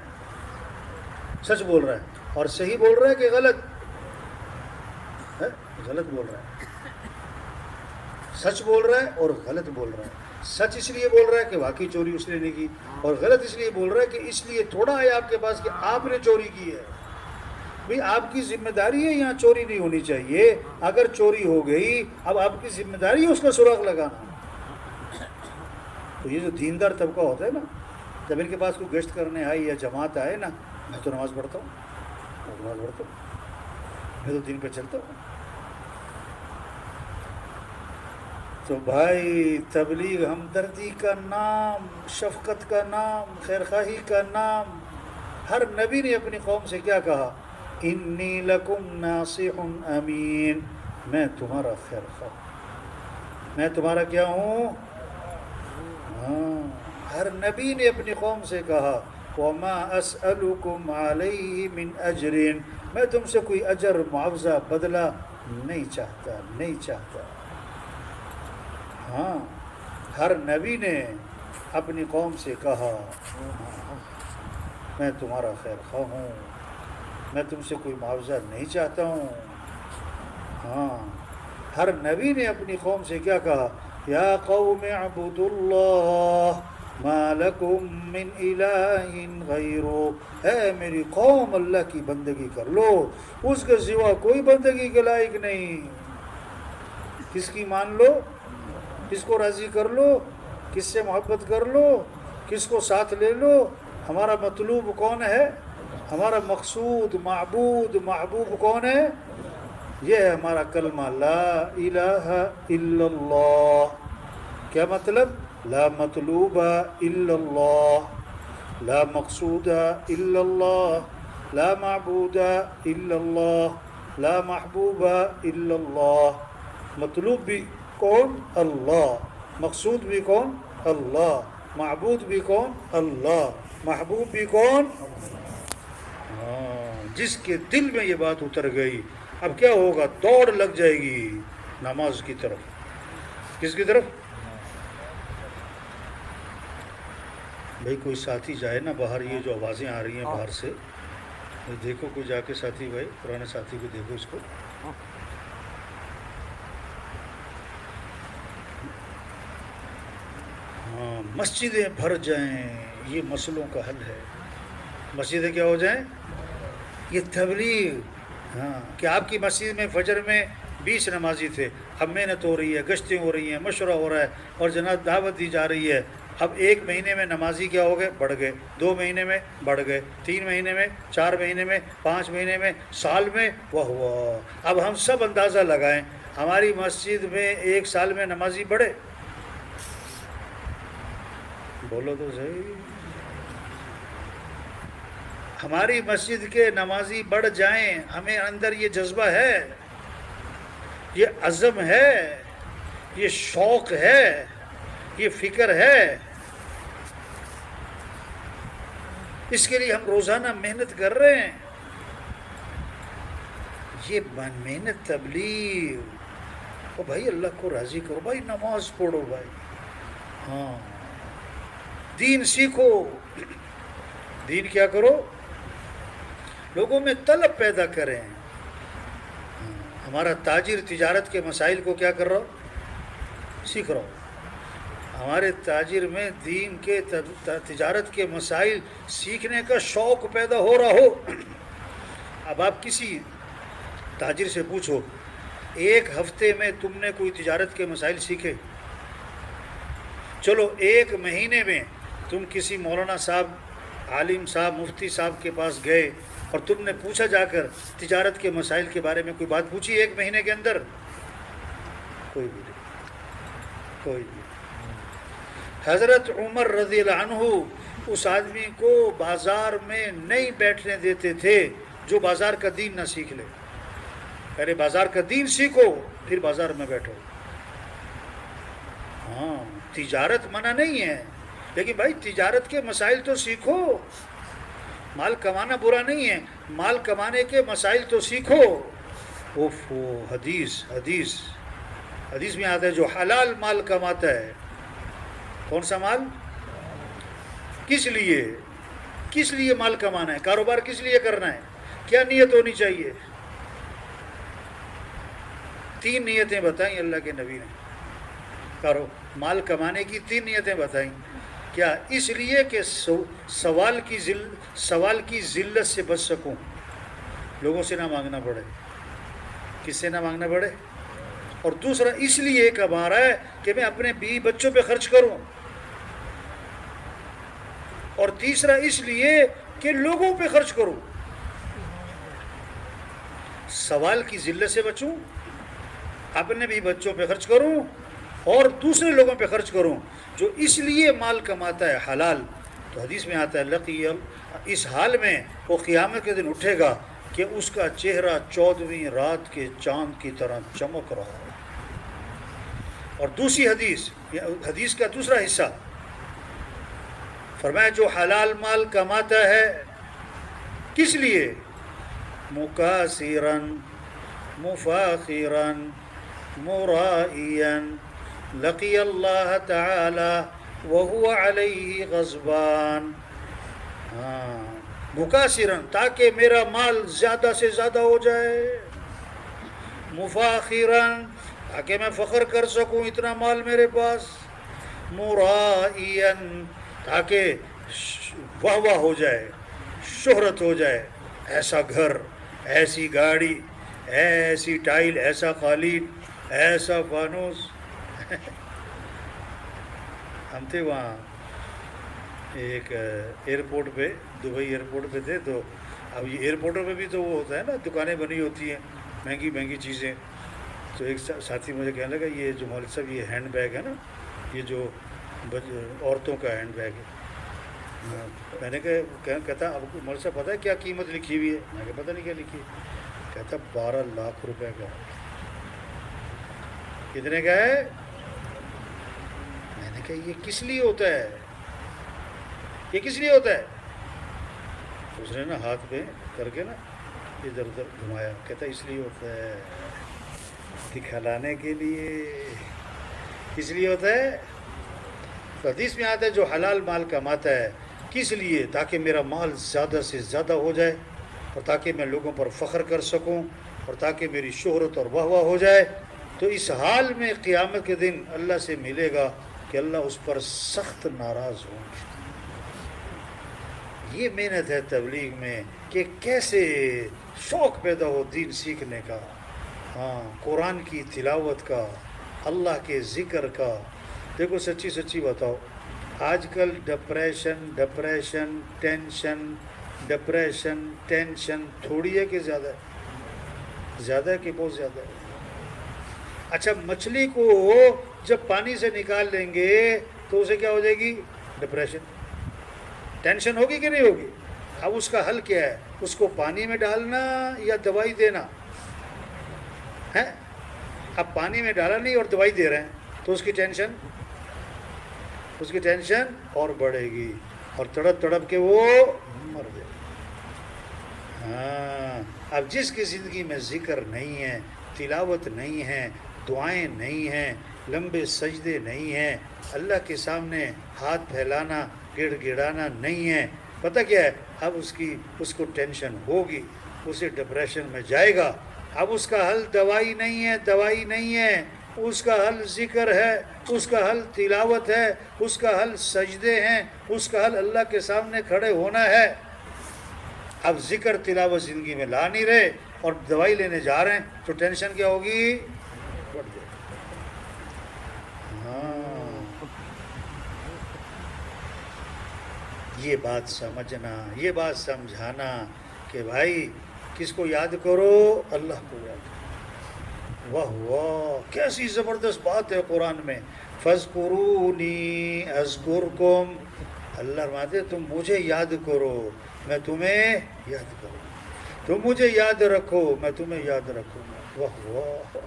سچ بول رہا ہے. اور صحیح بول رہا ہے کہ غلط؟ غلط بول رہا ہے. سچ بول رہا ہے اور غلط بول رہا ہے. سچ اس لیے بول رہا ہے کہ واقعی چوری اس نے نہیں کی، اور غلط اس لیے بول رہا ہے کہ اس لیے تھوڑا ہے آپ کے پاس کہ آپ نے چوری کی ہے۔ بھئی آپ کی ذمہ داری ہے یہاں چوری نہیں ہونی چاہیے، اگر چوری ہو گئی اب آپ کی ذمہ داری ہے اس کا سراغ لگانا۔ تو یہ جو دیندار طبقہ ہوتا ہے نا، جب ان کے پاس کوئی گشت کرنے آئے یا جماعت آئے نا، میں تو نماز پڑھتا ہوں، میں تو دین پہ چلتا ہوں۔ تو بھائی تبلیغ ہمدردی کا نام، شفقت کا نام، خیرخواہی کا نام۔ ہر نبی نے اپنی قوم سے کیا کہا؟ انی لکم ناصح امین، میں تمہارا خیر خواہ، میں تمہارا کیا ہوں؟ ہاں، ہر نبی نے اپنی قوم سے کہا وما اسألکم علیہ من اجر، میں تم سے کوئی اجر، معاوضہ، بدلہ نہیں چاہتا۔ ہاں، ہر نبی نے اپنی قوم سے کہا میں تمہارا خیر خواہ ہوں، میں تم سے کوئی معاوضہ نہیں چاہتا ہوں۔ ہاں، ہر نبی نے اپنی قوم سے کیا کہا؟ یا قوم اعبدوا اللہ ما لکم من الہ غیرہ، اے میری قوم اللہ کی بندگی کر لو، اس کے سوا کوئی بندگی کے لائق نہیں۔ کس کی مان لو؟ کس کو راضی کر لو؟ کس سے محبت کر لو؟ کس کو ساتھ لے لو؟ ہمارا مطلوب کون ہے؟ ہمارا مقصود، معبود، محبوب کون ہے؟ یہ ہے ہمارا کلمہ لا الہ الا اللہ۔ کیا مطلب؟ لا مطلوب الا اللہ، لا مقصود الا اللہ، لا معبود الا اللہ، لا محبوب الا اللہ۔ مطلوب بھی کون؟ اللہ۔ مقصود بھی کون؟ اللہ۔ معبود بھی کون؟ اللہ۔ محبوب بھی کون؟ جس کے دل میں یہ بات اتر گئی اب کیا ہوگا؟ دوڑ لگ جائے گی نماز کی طرف۔ کس کی طرف؟ بھائی کوئی ساتھی جائے نا باہر، یہ جو آوازیں آ رہی ہیں باہر سے، دیکھو کوئی جا کے ساتھی، بھائی پرانے ساتھی کو دیکھو اس کو۔ ہاں، مسجدیں بھر جائیں، یہ مسئلوں کا حل ہے۔ مسجدیں کیا ہو جائیں؟ یہ تبلیغ۔ ہاں، کہ آپ کی مسجد میں فجر میں 20 نمازی تھے، اب محنت ہو رہی ہے، گشتیں ہو رہی ہیں، مشورہ ہو رہا ہے اور جناب دعوت دی جا رہی ہے۔ اب 1 مہینے میں نمازی کیا ہو گئے؟ بڑھ گئے، 2 مہینے میں بڑھ گئے، 3 مہینے میں، 4 مہینے میں، 5 مہینے میں، سال میں، واہ۔ اب ہم سب اندازہ لگائیں ہماری مسجد میں 1 سال میں نمازی بڑھے؟ بولو تو صحیح۔ ہماری مسجد کے نمازی بڑھ جائیں، ہمیں اندر یہ جذبہ ہے، یہ عزم ہے، یہ شوق ہے، یہ فکر ہے، اس کے لیے ہم روزانہ محنت کر رہے ہیں۔ یہ محنت تبلیغ، او بھائی اللہ کو راضی کرو، بھائی نماز پڑھو، بھائی ہاں، دین سیکھو، دین کیا کرو؟ لوگوں میں طلب پیدا کریں۔ ہمارا تاجر تجارت کے مسائل کو کیا کر رہا ہو؟ سیکھ رہا ہو۔ ہمارے تاجر میں دین کے تجارت کے مسائل سیکھنے کا شوق پیدا ہو رہا ہو۔ اب آپ کسی تاجر سے پوچھو 1 ہفتے میں تم نے کوئی تجارت کے مسائل سیکھے؟ چلو 1 مہینے میں تم کسی مولانا صاحب، عالم صاحب، مفتی صاحب کے پاس گئے اور تم نے پوچھا جا کر تجارت کے مسائل کے بارے میں کوئی بات پوچھی 1 مہینے کے اندر؟ کوئی بھی نہیں، کوئی بھی۔ حضرت عمر رضی اللہ عنہ اس آدمی کو بازار میں نہیں بیٹھنے دیتے تھے جو بازار کا دین نہ سیکھ لے۔ پہلے بازار کا دین سیکھو پھر بازار میں بیٹھو۔ ہاں، تجارت منع نہیں ہے، لیکن بھائی تجارت کے مسائل تو سیکھو۔ مال کمانا برا نہیں ہے، مال کمانے کے مسائل تو سیکھو۔ حدیث میں آتا ہے جو حلال مال کماتا ہے، کون سا مال؟ کس لیے مال کمانا ہے؟ کاروبار کس لیے کرنا ہے؟ کیا نیت ہونی چاہیے؟ 3 نیتیں بتائیں اللہ کے نبی نے۔ مال کمانے کی 3 نیتیں بتائیں. کیا؟ اس لیے کہ سوال کی ذلت سے بچ سکوں، لوگوں سے نہ مانگنا پڑے. کس سے نہ مانگنا پڑے؟ اور دوسرا اس لیے کما رہا ہے کہ میں اپنے بیوی بچوں پہ خرچ کروں، اور تیسرا اس لیے کہ لوگوں پہ خرچ کروں. سوال کی ذلت سے بچوں، اپنے بھی بچوں پہ خرچ کروں اور دوسرے لوگوں پہ خرچ کروں. جو اس لیے مال کماتا ہے حلال، تو حدیث میں آتا ہے لقی، اس حال میں وہ قیامت کے دن اٹھے گا کہ اس کا چہرہ 14ویں رات کے چاند کی طرح چمک رہا ہے. اور دوسری حدیث کا دوسرا حصہ فرمایا جو حلال مال کماتا ہے کس لیے؟ مکاسرن مفاخرن مرائین لقی اللہ تعالی وہو علیہ غضبان. مکاسرن، تاکہ میرا مال زیادہ سے زیادہ ہو جائے. مفاخرن، تاکہ میں فخر کر سکوں اتنا مال میرے پاس. مرائین، تاکہ واہ واہ ہو جائے، شہرت ہو جائے. ایسا گھر، ایسی گاڑی، ایسی ٹائل، ایسا قالین، ایسا فانوس. ہم تھے وہاں ایک ایئرپورٹ پہ، دبئی ایئرپورٹ پہ تھے. تو اب یہ ایئرپورٹوں پہ بھی تو وہ ہوتا ہے نا، دکانیں بنی ہوتی ہیں مہنگی مہنگی چیزیں. تو ایک ساتھی مجھے کہنے لگا یہ جو مولوی صاحب یہ ہینڈ بیگ ہے نا، یہ جو عورتوں کا ہینڈ بیگ ہے. میں نے کہتا اب مولوی صاحب پتہ ہے کیا قیمت لکھی ہوئی ہے؟ میں نے کہا پتہ نہیں کیا لکھی ہے. کہتا 12 لاکھ روپے کا. کتنے کا ہے؟ میں نے کہا یہ کس لیے ہوتا ہے؟ یہ کس لیے ہوتا ہے؟ اس نے نا ہاتھ پہ کر کے نا ادھر ادھر گھمایا. کہتا اس لیے ہوتا ہے، دکھلانے کے لیے. کس لیے ہوتا ہے؟ تو حدیث میں آتا ہے جو حلال مال کماتا ہے کس لیے؟ تاکہ میرا مال زیادہ سے زیادہ ہو جائے، اور تاکہ میں لوگوں پر فخر کر سکوں، اور تاکہ میری شہرت اور واہ واہ ہو جائے. تو اس حال میں قیامت کے دن اللہ سے ملے گا کہ اللہ اس پر سخت ناراض ہوں گے. یہ محنت ہے تبلیغ میں کہ کیسے شوق پیدا ہو دین سیکھنے کا، قرآن کی تلاوت کا، اللہ کے ذکر کا. دیکھو سچی بتاؤ، آج کل ڈپریشن ٹینشن تھوڑی ہے کہ زیادہ ہے؟ زیادہ ہے کہ بہت زیادہ ہے. اچھا مچھلی کو جب پانی سے نکال لیں گے تو اسے کیا ہو جائے گی؟ ڈپریشن، ٹینشن ہوگی کہ نہیں ہوگی؟ اب اس کا حل کیا ہے؟ اس کو پانی میں ڈالنا یا دوائی دینا ہے؟ اب پانی میں ڈالا نہیں اور دوائی دے رہے ہیں تو اس کی ٹینشن اور بڑھے گی، اور تڑپ کے وہ مر جائے. اب جس کی زندگی میں ذکر نہیں ہے، تلاوت نہیں ہے، دعائیں نہیں ہیں، لمبے سجدے نہیں ہیں، اللہ کے سامنے ہاتھ پھیلانا گڑ گڑانا نہیں ہے، پتہ کیا ہے؟ اب اس کو ٹینشن ہوگی، اسے ڈپریشن میں جائے گا. اب اس کا حل دوائی نہیں ہے، اس کا حل ذکر ہے، اس کا حل تلاوت ہے، اس کا حل سجدے ہیں، اس کا حل اللہ کے سامنے کھڑے ہونا ہے. اب ذکر تلاوت زندگی میں لا نہیں رہے اور دوائی لینے جا رہے ہیں تو ٹینشن کیا ہوگی؟ بڑھ جائے. یہ بات سمجھنا، یہ بات سمجھانا کہ بھائی کس کو یاد کرو؟ اللہ کو یاد کرو. واہ واہ کیسی زبردست بات ہے قرآن میں. فَاذْكُرُونِي أَذْكُرْكُمْ، اللہ فرماتے تم مجھے یاد کرو میں تمہیں یاد کروں، تم مجھے یاد رکھو میں تمہیں یاد رکھوں گا. واہ واہ،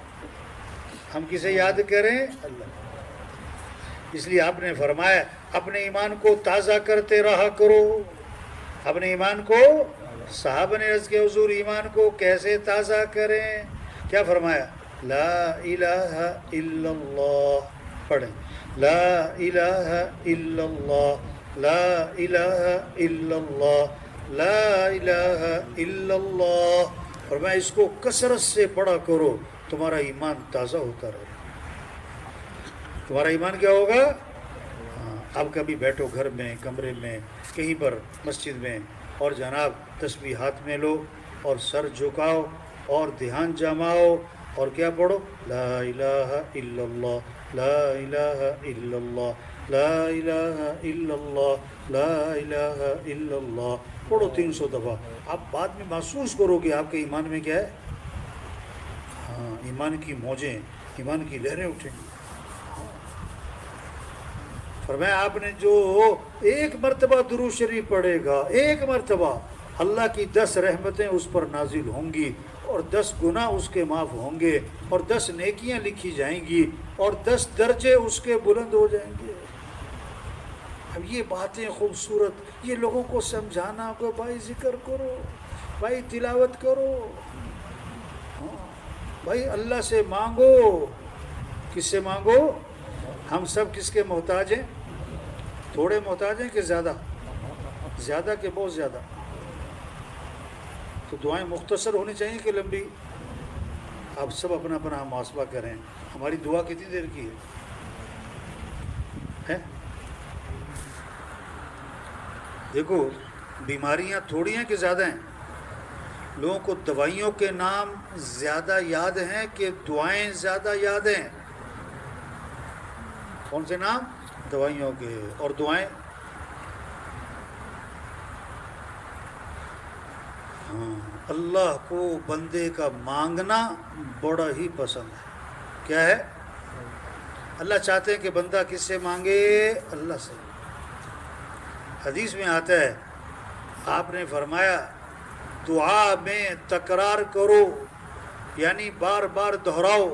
ہم کسے یاد کریں؟ اللہ. اس لیے آپ نے فرمایا اپنے ایمان کو تازہ کرتے رہا کرو. اپنے ایمان کو، صحابہ نے عرض کیا حضور ایمان کو کیسے تازہ کریں؟ کیا فرمایا؟ لا الہ الا اللہ. پڑھیں لا الہ الا اللہ، لا الہ الا اللہ، لا الہ الا اللہ. فرمایا اس کو کثرت سے پڑھا کرو، تمہارا ایمان تازہ ہوتا رہے. تمہارا ایمان کیا ہوگا؟ اب کبھی بیٹھو گھر میں، کمرے میں، کہیں پر مسجد میں، اور جناب تسبیح ہاتھ میں لو اور سر جھکاؤ اور دھیان جماؤ اور کیا پڑھو؟ لا الہ الا اللہ، لا الہ الا اللہ، لا الہ الا اللہ، لا الہ الا اللہ پڑھو 300 دفعہ. آپ بعد میں محسوس کرو کہ آپ کے ایمان میں کیا ہے؟ ہاں، ایمان کی موجیں، ایمان کی لہریں اٹھیں. فرمایا آپ نے جو ایک مرتبہ درود شریف پڑھے گا، ایک مرتبہ، اللہ کی 10 رحمتیں اس پر نازل ہوں گی اور 10 گناہ اس کے معاف ہوں گے اور 10 نیکیاں لکھی جائیں گی اور 10 درجے اس کے بلند ہو جائیں گے. اب یہ باتیں خوبصورت، یہ لوگوں کو سمجھانا کہ بھائی ذکر کرو، بھائی تلاوت کرو، بھائی اللہ سے مانگو. کس سے مانگو؟ ہم سب کس کے محتاج ہیں؟ تھوڑے محتاج ہیں کہ زیادہ؟ زیادہ کہ بہت زیادہ؟ تو دعائیں مختصر ہونی چاہیے کہ لمبی؟ آپ سب اپنا اپنا محاسبہ کریں. ہماری دعا کتنی دیر کی ہے؟ دیکھو بیماریاں تھوڑی ہیں کہ زیادہ ہیں؟ لوگوں کو دوائیوں کے نام زیادہ یاد ہیں کہ دعائیں زیادہ یاد ہیں؟ کون سے نام؟ دوائیوں کے. اور دعائیں؟ ہاں، اللہ کو بندے کا مانگنا بڑا ہی پسند ہے. کیا ہے؟ اللہ چاہتے ہیں کہ بندہ کس سے مانگے؟ اللہ سے. حدیث میں آتا ہے، آپ نے فرمایا دعا میں تکرار کرو، یعنی بار بار دہراؤ،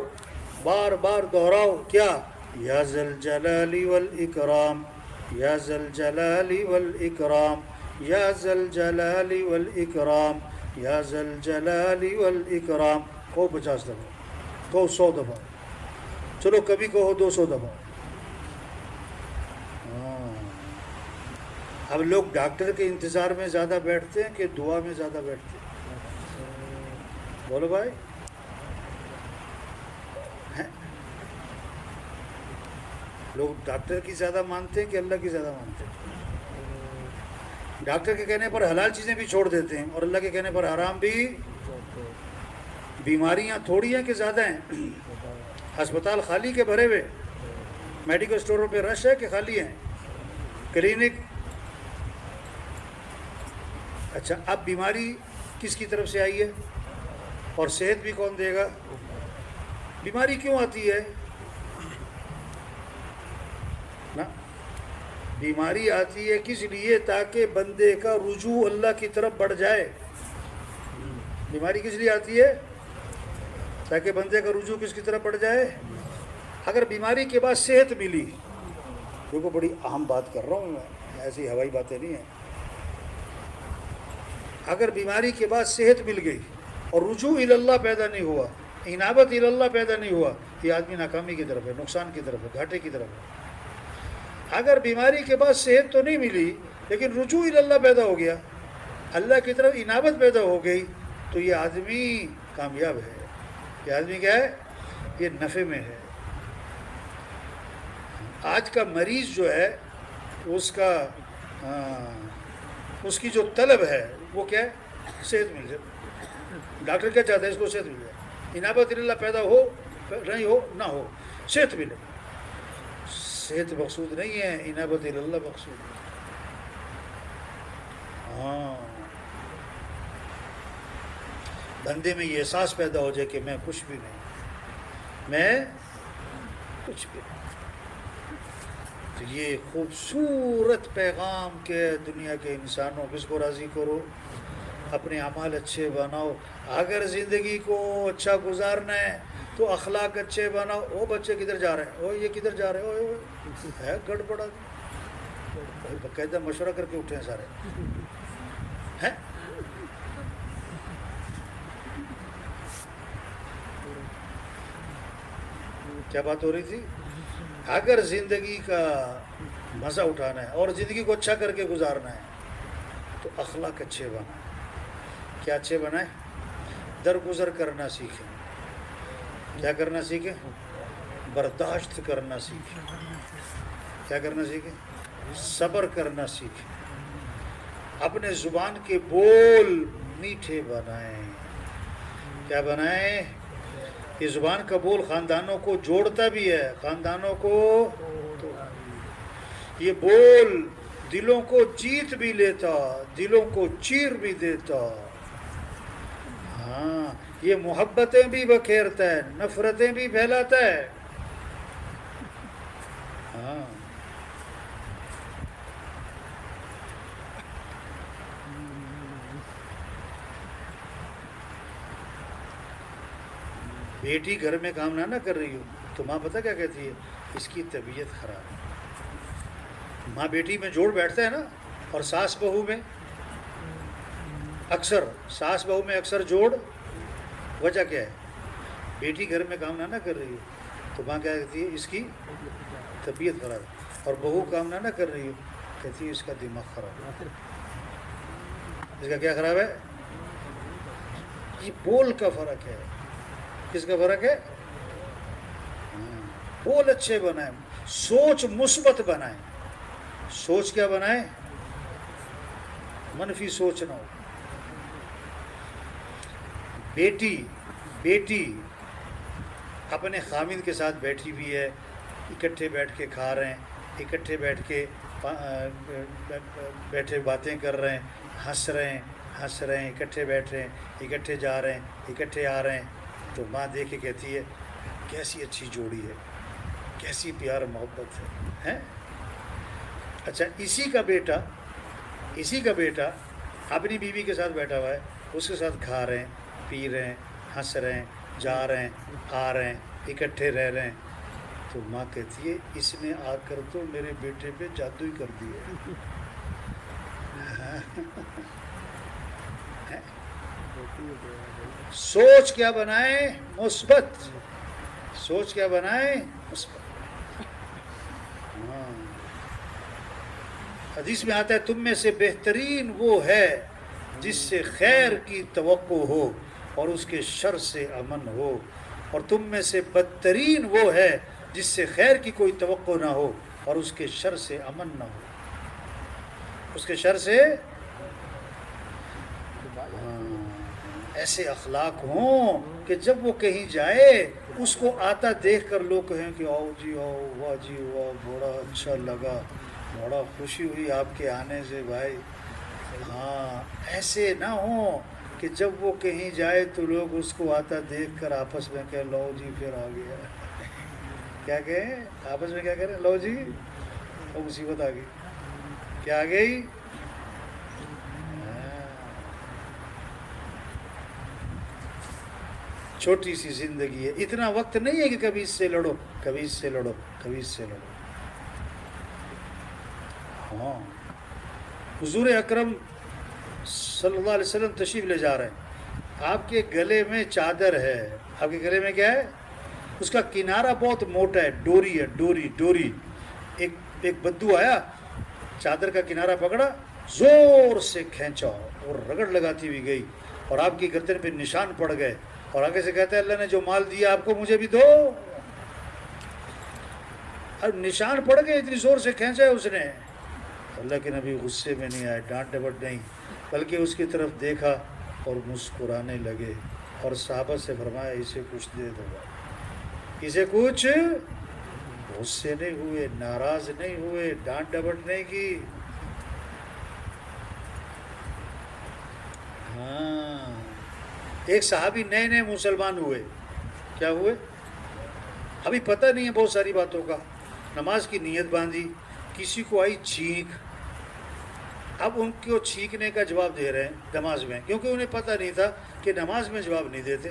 بار بار دہراؤ. کیا؟ یا ذل جلال والاکرام، یا ذل جلال والاکرام، یا ذل جلال والاکرام، یا ذل جلال والاکرام. کہو 50 دفعہ، کہو 100 دفعہ، چلو کبھی کہو 200 دفعہ. اب لوگ ڈاکٹر کے انتظار میں زیادہ بیٹھتے ہیں کہ دعا میں زیادہ بیٹھتے ہیں؟ بولو بھائی. لوگ ڈاکٹر کی زیادہ مانتے ہیں کہ اللہ کی زیادہ مانتے ہیں؟ ڈاکٹر کے کہنے پر حلال چیزیں بھی چھوڑ دیتے ہیں اور اللہ کے کہنے پر حرام بھی. بیماریاں تھوڑی ہیں کہ زیادہ ہیں؟ ہسپتال خالی کے بھرے ہوئے، میڈیکل اسٹوروں پہ رش ہے کہ خالی ہیں؟ کلینک. اچھا، اب بیماری کس کی طرف سے آئی ہے اور صحت بھی کون دے گا؟ بیماری کیوں آتی ہے نا؟ بیماری آتی ہے کس لیے؟ تاکہ بندے کا رجوع اللہ کی طرف بڑھ جائے. بیماری کس لیے آتی ہے؟ تاکہ بندے کا رجوع کس کی طرف بڑھ جائے. اگر بیماری کے بعد صحت ملی، دیکھو بڑی اہم بات کر رہا ہوں میں، ایسی ہوائی باتیں نہیں ہیں. اگر بیماری کے بعد صحت مل گئی اور رجوع اللہ پیدا نہیں ہوا، انابت اللہ پیدا نہیں ہوا، یہ آدمی ناکامی کی طرف ہے، نقصان کی طرف ہے، گھاٹے کی طرف ہے. اگر بیماری کے بعد صحت تو نہیں ملی لیکن رجوع اللہ پیدا ہو گیا، اللہ کی طرف انابت پیدا ہو گئی، تو یہ آدمی کامیاب ہے. یہ آدمی کیا ہے؟ یہ نفع میں ہے. آج کا مریض جو ہے اس کی جو طلب ہے وہ کیا ہے؟ صحت مل جائے. ڈاکٹر کیا چاہتا ہے؟ اس کو صحت مل جائے. انابت اللہ پیدا ہو نہیں ہو نہ ہو، صحت ملے. صحت مقصود نہیں ہے، انابت اللہ مقصود ہے. ہاں، بندے میں یہ احساس پیدا ہو جائے کہ میں کچھ بھی نہیں، میں کچھ بھی نہیں. تو یہ خوبصورت پیغام کے دنیا کے انسانوں، کس کو راضی کرو؟ اپنے اعمال اچھے بناؤ. اگر زندگی کو اچھا گزارنا ہے تو اخلاق اچھے بناؤ. وہ بچے کدھر جا رہے ہیں؟ وہ یہ کدھر جا رہے ہیں؟ ہے گڑبڑا. باقاعدہ مشورہ کر کے اٹھے ہیں سارے ہیں. کیا بات ہو رہی تھی؟ اگر زندگی کا مزہ اٹھانا ہے اور زندگی کو اچھا کر کے گزارنا ہے تو اخلاق اچھے بنائیں. کیا اچھے بنائیں؟ درگزر کرنا سیکھیں. کیا کرنا سیکھیں؟ برداشت کرنا سیکھیں. کیا کرنا سیکھیں؟ صبر کرنا سیکھیں. اپنے زبان کے بول میٹھے بنائیں. کیا بنائیں؟ یہ زبان کا بول خاندانوں کو جوڑتا بھی ہے، خاندانوں کو یہ بول دلوں کو جیت بھی لیتا، دلوں کو چیر بھی دیتا. ہاں، یہ محبتیں بھی بکھیرتا ہے، نفرتیں بھی پھیلاتا ہے. ہاں، بیٹی گھر میں کام نہ کر رہی ہو تو ماں پتہ کیا کہتی ہے؟ اس کی طبیعت خراب ہے. ماں بیٹی میں جوڑ بیٹھتا ہے نا. اور ساس بہو میں اکثر جوڑ. وجہ کیا ہے؟ بیٹی گھر میں کام نہ کر رہی ہو تو ماں کیا کہتی ہے؟ اس کی طبیعت خراب ہے. اور بہو کام نہ کر رہی ہو کہتی ہے اس کا دماغ خراب ہے. اس کا کیا خراب ہے؟ یہ بول کا فرق ہے. کس کا فرق ہے؟ بول اچھے بنائیں، سوچ مثبت بنائیں. سوچ کیا بنائیں؟ منفی سوچ نہ ہو. بیٹی اپنے خامد کے ساتھ بیٹھی ہوئی ہے، اکٹھے بیٹھ کے کھا رہے ہیں، اکٹھے بیٹھ کے بیٹھے باتیں کر رہے ہیں، ہنس رہے ہیں، اکٹھے بیٹھ رہے ہیں، اکٹھے جا رہے ہیں، اکٹھے آ رہے ہیں. تو ماں دیکھ کے کہتی ہے کیسی اچھی جوڑی ہے، کیسی پیار محبت ہے. اچھا، اسی کا بیٹا اپنی بیوی کے ساتھ بیٹھا ہوا ہے، اس کے ساتھ کھا رہے ہیں، پی رہے ہیں، ہنس رہے ہیں، جا رہے ہیں، آ رہے ہیں، اکٹھے رہ رہے ہیں. تو ماں کہتی ہے اس نے آ کر تو میرے بیٹے پہ جادو ہی کر دیا. سوچ کیا بنائیں؟ مثبت. سوچ کیا بنائیں؟ مثبت. حدیث میں آتا ہے تم میں سے بہترین وہ ہے جس سے خیر کی توقع ہو اور اس کے شر سے امن ہو، اور تم میں سے بدترین وہ ہے جس سے خیر کی کوئی توقع نہ ہو اور اس کے شر سے امن نہ ہو. اس کے شر سے ایسے اخلاق ہوں کہ جب وہ کہیں جائے اس کو آتا دیکھ کر لوگ کہیں کہ آؤ جی آؤ، واہ جی واہ، بڑا اچھا لگا، بڑا خوشی ہوئی آپ کے آنے سے بھائی. ہاں، ایسے نہ ہوں کہ جب وہ کہیں جائے تو لوگ اس کو آتا دیکھ کر آپس میں کہیں لو جی پھر آ گیا. کیا کہیں آپس میں؟ کیا کہہ رہے ہیں؟ لو جی وہ مصیبت آ گئی. کیا آ گئی؟ چھوٹی سی زندگی ہے، اتنا وقت نہیں ہے کہ کبھی اس سے لڑو، کبھی اس سے لڑو، کبھی اس سے لڑو. ہاں، حضور اکرم صلی اللہ علیہ وسلم تشریف لے جا رہے ہیں، آپ کے گلے میں چادر ہے. آپ کے گلے میں کیا ہے؟ اس کا کنارہ بہت موٹا ہے، ڈوری ہے، ڈوری. ایک بدو آیا، چادر کا کنارہ پکڑا، زور سے کھینچا اور رگڑ لگاتی ہوئی گئی اور آپ کی گردن پہ نشان پڑ گئے. اور آگے سے کہتا ہے اللہ نے جو مال دیا آپ کو مجھے بھی دو. اب نشان پڑ گئے، اتنی زور سے کھینچا ہے اس نے. اللہ کے نبی غصے میں نہیں آئے، ڈانٹ ڈپٹ نہیں، بلکہ اس کی طرف دیکھا اور مسکرانے لگے اور صحابہ سے فرمایا اسے کچھ دے دو. اسے کچھ. غصے نہیں ہوئے، ناراض نہیں ہوئے، ڈانٹ ڈپٹ نہیں کی. ہاں، ایک صحابی نئے مسلمان ہوئے. کیا ہوئے؟ ابھی پتہ نہیں ہے بہت ساری باتوں کا. نماز کی نیت باندھی، کسی کو آئی چھینک. اب ان کو چھینکنے کا جواب دے رہے ہیں نماز میں، کیونکہ انہیں پتہ نہیں تھا کہ نماز میں جواب نہیں دیتے.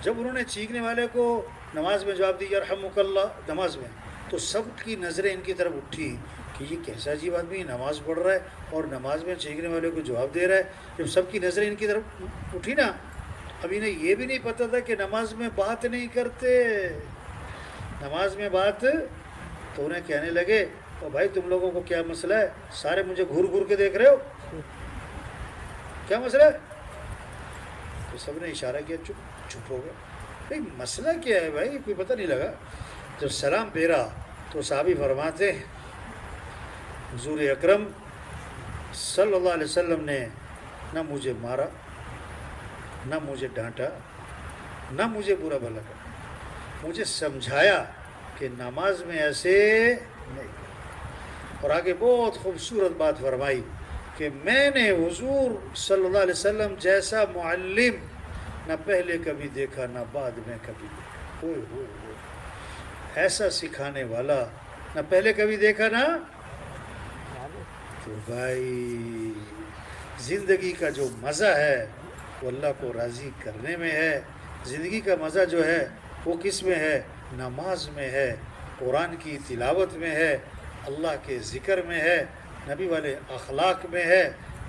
جب انہوں نے چھینکنے والے کو نماز میں جواب دی یرحمک اللہ نماز میں، تو سب کی نظریں ان کی طرف اٹھی کہ یہ کیسا عجیب آدمی نماز پڑھ رہا ہے اور نماز میں چھینکنے والے کو جواب دے رہا ہے. جب سب کی نظریں ان کی طرف اٹھی نا، اب انہیں یہ بھی نہیں پتہ تھا کہ نماز میں بات نہیں کرتے. نماز میں بات. تو انہیں کہنے لگے تو بھائی تم لوگوں کو کیا مسئلہ ہے؟ سارے مجھے گھور کے دیکھ رہے ہو، کیا مسئلہ ہے؟ تو سب نے اشارہ کیا، چپ ہو گئے. بھائی مسئلہ کیا ہے بھائی، کوئی پتہ نہیں لگا. جب سلام پھیرا تو صحابی فرماتے حضور اکرم صلی اللہ علیہ وسلم نے نہ مجھے مارا، نہ مجھے ڈانٹا، نہ مجھے برا بھلا کہا، مجھے سمجھایا کہ نماز میں ایسے نہیں. اور آگے بہت خوبصورت بات فرمائی کہ میں نے حضور صلی اللہ علیہ وسلم جیسا معلم نہ پہلے کبھی دیکھا نہ بعد میں کبھی دیکھا. ہوئے ہوئے ہوئے، ایسا سکھانے والا نہ پہلے کبھی دیکھا نہ. تو بھائی زندگی کا جو مزہ ہے وہ اللہ کو راضی کرنے میں ہے. زندگی کا مزہ جو ہے وہ کس میں ہے؟ نماز میں ہے، قرآن کی تلاوت میں ہے، اللہ کے ذکر میں ہے، نبی والے اخلاق میں ہے،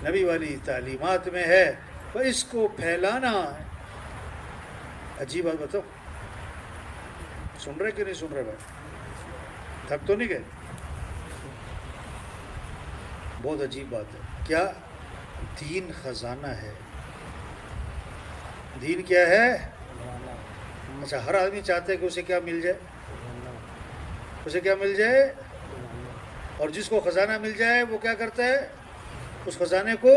نبی والی تعلیمات میں ہے. تو اس کو پھیلانا. عجیب بات بتاؤ، سن رہے کہ نہیں سن رہے بھائی؟ تھک تو نہیں گئے؟ بہت عجیب بات ہے. کیا؟ دین خزانہ ہے. دین کیا ہے؟ اچھا، ہر آدمی چاہتا ہے کہ اسے کیا مل جائے؟ اسے کیا مل جائے؟ اور جس کو خزانہ مل جائے وہ کیا کرتا ہے؟ اس خزانے کو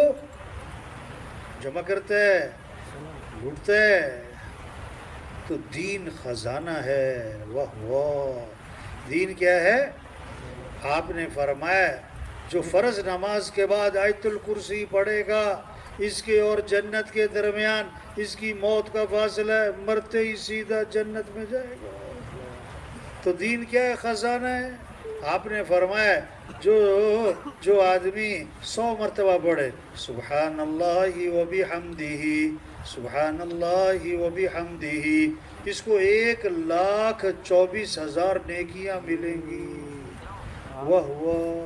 جمع کرتا ہے، لوٹتا ہے. تو دین خزانہ ہے. واہ واہ. دین کیا ہے؟ آپ نے فرمایا جو فرض نماز کے بعد آیت الکرسی پڑھے گا، اس کے اور جنت کے درمیان اس کی موت کا فاصلہ ہے، مرتے ہی سیدھا جنت میں جائے گا. تو دین کیا ہے؟ خزانہ ہے. آپ نے فرمایا جو آدمی 100 مرتبہ پڑھے سبحان اللہ و بحمدہ، سبحان اللہ و بحمدہ، اس کو 1,24,000 نیکیاں ملیں گی. واہ واہ.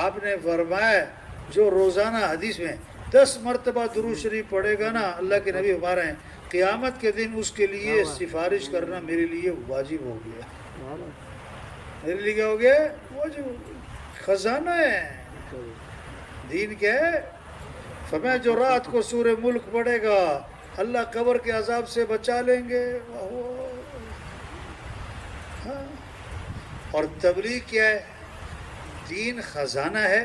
آپ نے فرمایا جو روزانہ حدیث میں 10 مرتبہ درود شریف پڑھے گا نا، اللہ کے نبی ہمارے ہیں، قیامت کے دن اس کے لیے سفارش کرنا میرے لیے واجب ہو گیا. میرے لیے کیا ہو گیا؟ واجب ہو گیا. خزانہ ہے. دین کیا ہے؟ فرمایا جو رات کو سورہ ملک پڑھے گا اللہ قبر کے عذاب سے بچا لیں گے. ہاں. اور تبلیغ کیا ہے؟ دین خزانہ ہے.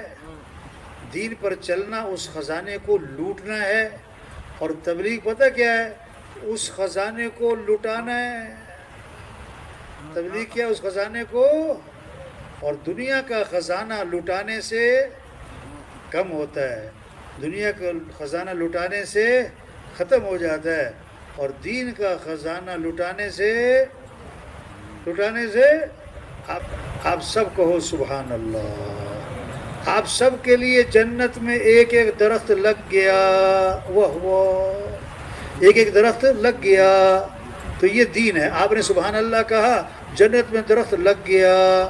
دین پر چلنا اس خزانے کو لوٹنا ہے. اور تبلیغ پتہ کیا ہے؟ اس خزانے کو لٹانا ہے. تبلیغ کیا ہے؟ اس خزانے کو. اور دنیا کا خزانہ لٹانے سے کم ہوتا ہے، دنیا کا خزانہ لٹانے سے ختم ہو جاتا ہے. اور دین کا خزانہ لٹانے سے آپ سب کہو سبحان اللہ. آپ سب کے لیے جنت میں ایک ایک درخت لگ گیا. واہ واہ. ایک ایک درخت لگ گیا. تو یہ دین ہے. آپ نے سبحان اللہ کہا، جنت میں درخت لگ گیا.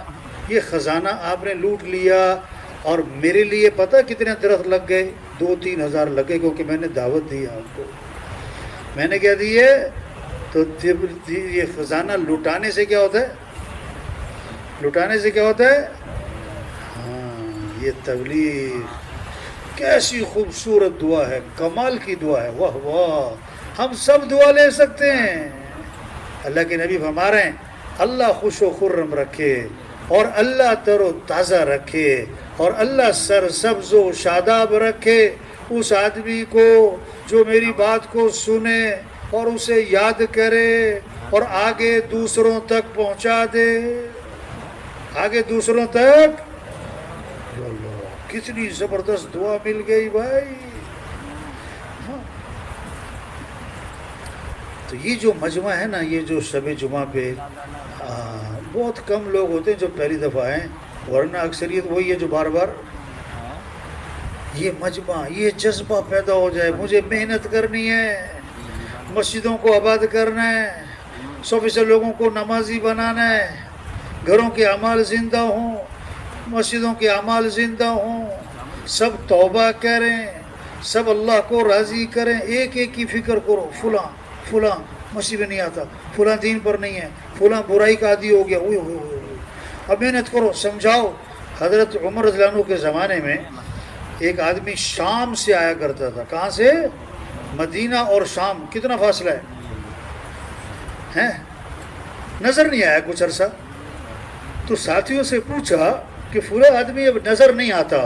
یہ خزانہ آپ نے لوٹ لیا. اور میرے لیے پتہ کتنے درخت لگ گئے؟ 2-3 ہزار لگے، کیونکہ میں نے دعوت دی آپ کو. میں نے کیا دی ہے؟ تو یہ خزانہ لوٹانے سے کیا ہوتا ہے؟ لٹانے سے کیا ہوتا ہے؟ ہاں، یہ تبلیغ. کیسی خوبصورت دعا ہے، کمال کی دعا ہے. واہ واہ. ہم سب دعا لے سکتے ہیں. اللہ کے نبی فرما رہے ہیں اللہ خوش و خرم رکھے، اور اللہ تر و تازہ رکھے، اور اللہ سرسبز و شاداب رکھے اس آدمی کو جو میری بات کو سنے اور اسے یاد کرے اور آگے دوسروں تک پہنچا دے. آگے دوسروں تک. کتنی زبردست دعا مل گئی بھائی. تو یہ جو مجمع ہے نا، یہ جو شب جمعہ پہ بہت کم لوگ ہوتے ہیں جو پہلی دفعہ آئیں، ورنہ اکثریت وہی ہے جو بار بار. یہ مجمع، یہ جذبہ پیدا ہو جائے مجھے محنت کرنی ہے، مسجدوں کو آباد کرنا ہے، 100% لوگوں کو نمازی بنانا ہے، گھروں کے اعمال زندہ ہوں، مسجدوں کے اعمال زندہ ہوں، سب توبہ کریں، سب اللہ کو راضی کریں. ایک ایک کی فکر کرو، فلاں مسجد میں نہیں آتا، فلاں دین پر نہیں ہے، فلاں برائی کا عادی ہو گیا. اب محنت کرو، سمجھاؤ. حضرت عمر رضی اللہ عنہ کے زمانے میں ایک آدمی شام سے آیا کرتا تھا. کہاں سے؟ مدینہ اور شام کتنا فاصلہ ہے؟ ہیں نظر نہیں آیا کچھ عرصہ. تو ساتھیوں سے پوچھا کہ فلاں آدمی اب نظر نہیں آتا.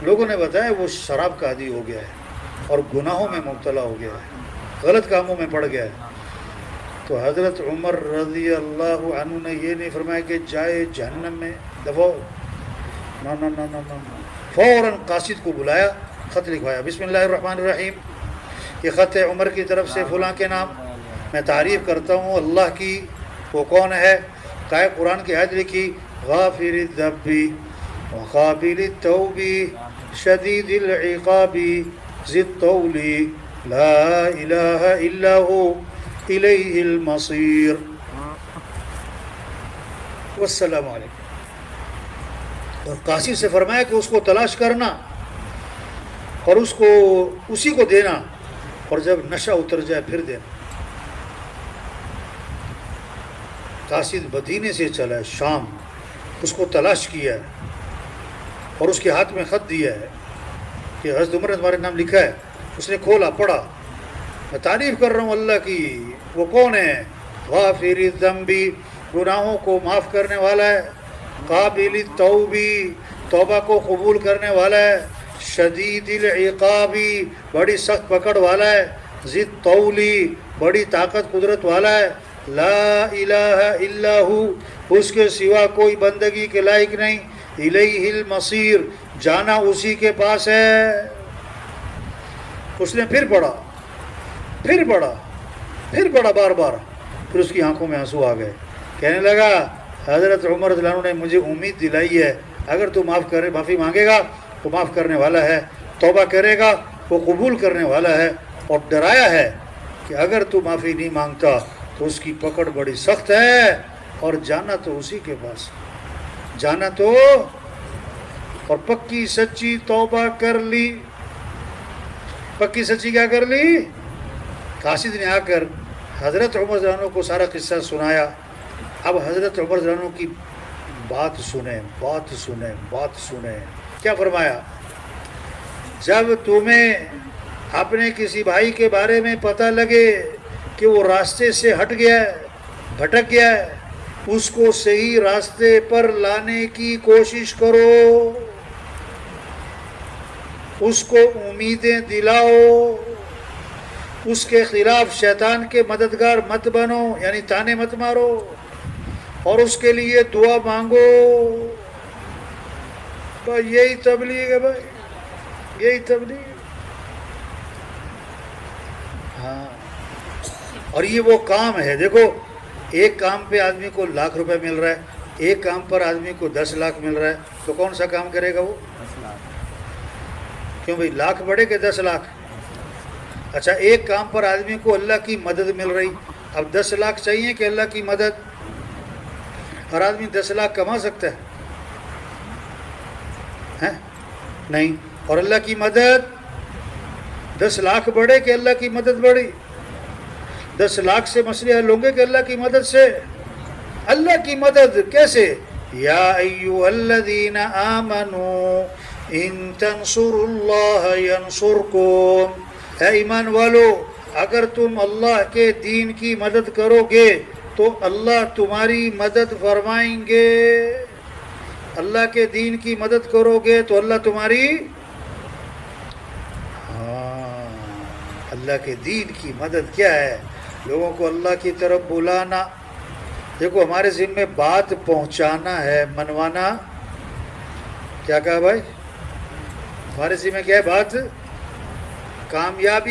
لوگوں نے بتایا وہ شراب کا عادی ہو گیا ہے اور گناہوں میں مبتلا ہو گیا ہے, غلط کاموں میں پڑ گیا ہے. تو حضرت عمر رضی اللہ عنہ نے یہ نہیں فرمایا کہ جائے جہنم میں دفعہ, نہ فوراً قاصد کو بلایا, خط لکھوایا, بسم اللہ الرحمن الرحیم, یہ خط ہے عمر کی طرف سے فلاں کے نام, میں تعریف کرتا ہوں اللہ کی. وہ کون ہے؟ کہ قرآن کی آیت لکھی, غافر الذنب وقابل التوب شدید العقاب ذی الطول لا الہ الا ہو الیہ المصیر. والسلام علیکم. اور قاصد سے فرمایا کہ اس کو تلاش کرنا اور اس کو اسی کو دینا, اور جب نشہ اتر جائے پھر دینا. قاصد مدینے سے چلا ہے شام, اس کو تلاش کیا ہے اور اس کے ہاتھ میں خط دیا ہے کہ حضرت عمر نے تمہارے نام لکھا ہے. اس نے کھولا, پڑھا, میں تعریف کر رہا ہوں اللہ کی. وہ کون ہے؟ غافر الذنب, گناہوں کو معاف کرنے والا ہے. قابل التوب, توبہ کو قبول کرنے والا ہے. شدید العقاب, بڑی سخت پکڑ والا ہے. ذی الطول, بڑی طاقت قدرت والا ہے. لا الہ الا ہو, اس کے سوا کوئی بندگی کے لائق نہیں. الیہ المصیر, جانا اسی کے پاس ہے. اس نے پھر پڑھا بار بار. پھر اس کی آنکھوں میں آنسو آ گئے. کہنے لگا حضرت عمر رضی اللہ عنہ نے مجھے امید دلائی ہے, اگر تو معافی مانگے گا وہ معاف کرنے والا ہے, توبہ کرے گا وہ قبول کرنے والا ہے. اور ڈرایا ہے کہ اگر تو معافی نہیں مانگتا تو اس کی پکڑ بڑی سخت ہے, اور جانا تو اسی کے پاس, جانا تو. اور پکی سچی توبہ کر لی. پکی سچی کیا کر لی؟ قاصد نے آ کر حضرت عمر رضی اللہ عنہ کو سارا قصہ سنایا. اب حضرت عمر رضی اللہ عنہ کی بات سنیں. کیا فرمایا؟ جب تمہیں اپنے کسی بھائی کے بارے میں پتہ لگے کہ وہ راستے سے ہٹ گیا ہے, بھٹک گیا ہے, اس کو صحیح راستے پر لانے کی کوشش کرو, اس کو امیدیں دلاؤ, اس کے خلاف شیطان کے مددگار مت بنو, یعنی تانے مت مارو, اور اس کے لیے دعا مانگو. بھائی یہی تبلیغ ہے, بھائی یہی تبلیغ. ہاں, اور یہ وہ کام ہے. دیکھو, ایک کام پہ آدمی کو لاکھ روپے مل رہا ہے, ایک کام پر آدمی کو 10 لاکھ مل رہا ہے, تو کون سا کام کرے گا وہ؟ کیوں بھائی, لاکھ بڑھے کہ 10 لاکھ؟ اچھا, ایک کام پر آدمی کو اللہ کی مدد مل رہی, اب 10 لاکھ چاہیے کہ اللہ کی مدد؟ ہر آدمی 10 لاکھ کما سکتا ہے نہیں. اور اللہ کی مدد 10 لاکھ بڑھے کہ اللہ کی مدد بڑھی؟ 10 لاکھ سے مسئلے حل ہوں گے کہ اللہ کی مدد سے؟ اللہ کی مدد کیسے؟ یا ایھا الذین آمنوا ان تنصروا اللہ ینصرکم, اے ایمان والو, اگر تم اللہ کے دین کی مدد کرو گے تو اللہ تمہاری مدد فرمائیں گے. اللہ کے دین کی مدد کرو گے تو اللہ تمہاری, اللہ کے دین کی مدد کیا ہے؟ لوگوں کو اللہ کی طرف بلانا. دیکھو, ہمارے ذمہ بات پہنچانا ہے, منوانا. کیا کہا بھائی؟ ہمارے ذمہ کیا ہے؟ بات. کامیاب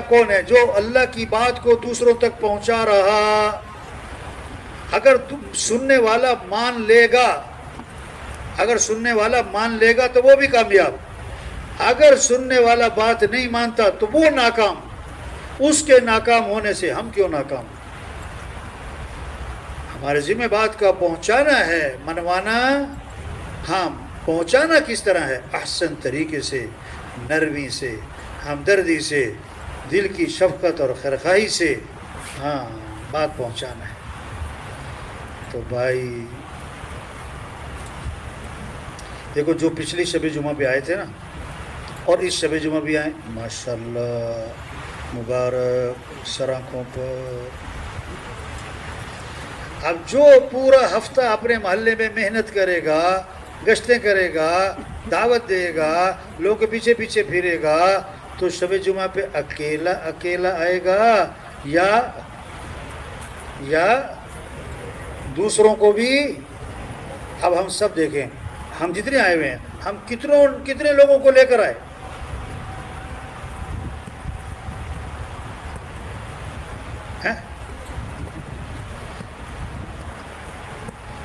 کون ہے؟ جو اللہ کی بات کو دوسروں تک پہنچا رہا. اگر سننے والا مان لے گا تو وہ بھی کامیاب. اگر سننے والا بات نہیں مانتا تو وہ ناکام. اس کے ناکام ہونے سے ہم کیوں ناکام؟ ہمارے ذمہ بات کا پہنچانا ہے, منوانا. ہاں, پہنچانا کس طرح ہے؟ احسن طریقے سے, نرمی سے, ہمدردی سے, دل کی شفقت اور خیرخواہی سے. ہاں, بات پہنچانا ہے. تو بھائی دیکھو, جو پچھلی شب جمعہ پہ آئے تھے نا, اور اس شب جمعہ بھی آئیں, ماشاءاللہ مبارک, سر آنکھوں پر اب جو پورا ہفتہ اپنے محلے میں محنت کرے گا، گشتیں کرے گا، دعوت دے گا، لوگوں کے پیچھے پیچھے پھرے گا، تو شب جمعہ پہ اکیلا اکیلا آئے گا یا دوسروں کو بھی؟ اب ہم سب دیکھیں، ہم جتنے آئے ہوئے ہیں، ہم کتنے لوگوں کو لے کر آئے؟ ہیں؟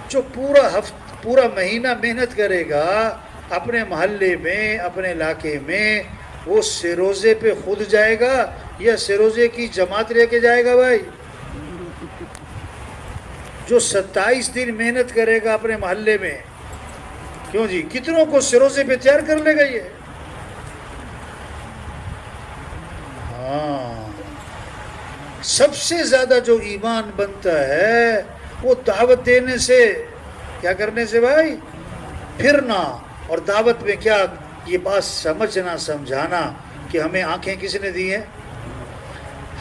جو پورا مہینہ محنت کرے گا اپنے محلے میں، اپنے علاقے میں، وہ سروزے پہ خود جائے گا یا سروزے کی جماعت لے کے جائے گا؟ بھائی، جو 27 دن محنت کرے گا اپنے محلے میں، کیوں جی، کتنوں کو سروزے پہ تیار کر لے گا یہ؟ ہاں، سب سے زیادہ جو ایمان بنتا ہے وہ دعوت دینے سے، کیا کرنے سے بھائی؟ پھرنا، اور دعوت میں کیا، یہ بات سمجھنا سمجھانا کہ ہمیں آنکھیں کس نے دی ہیں؟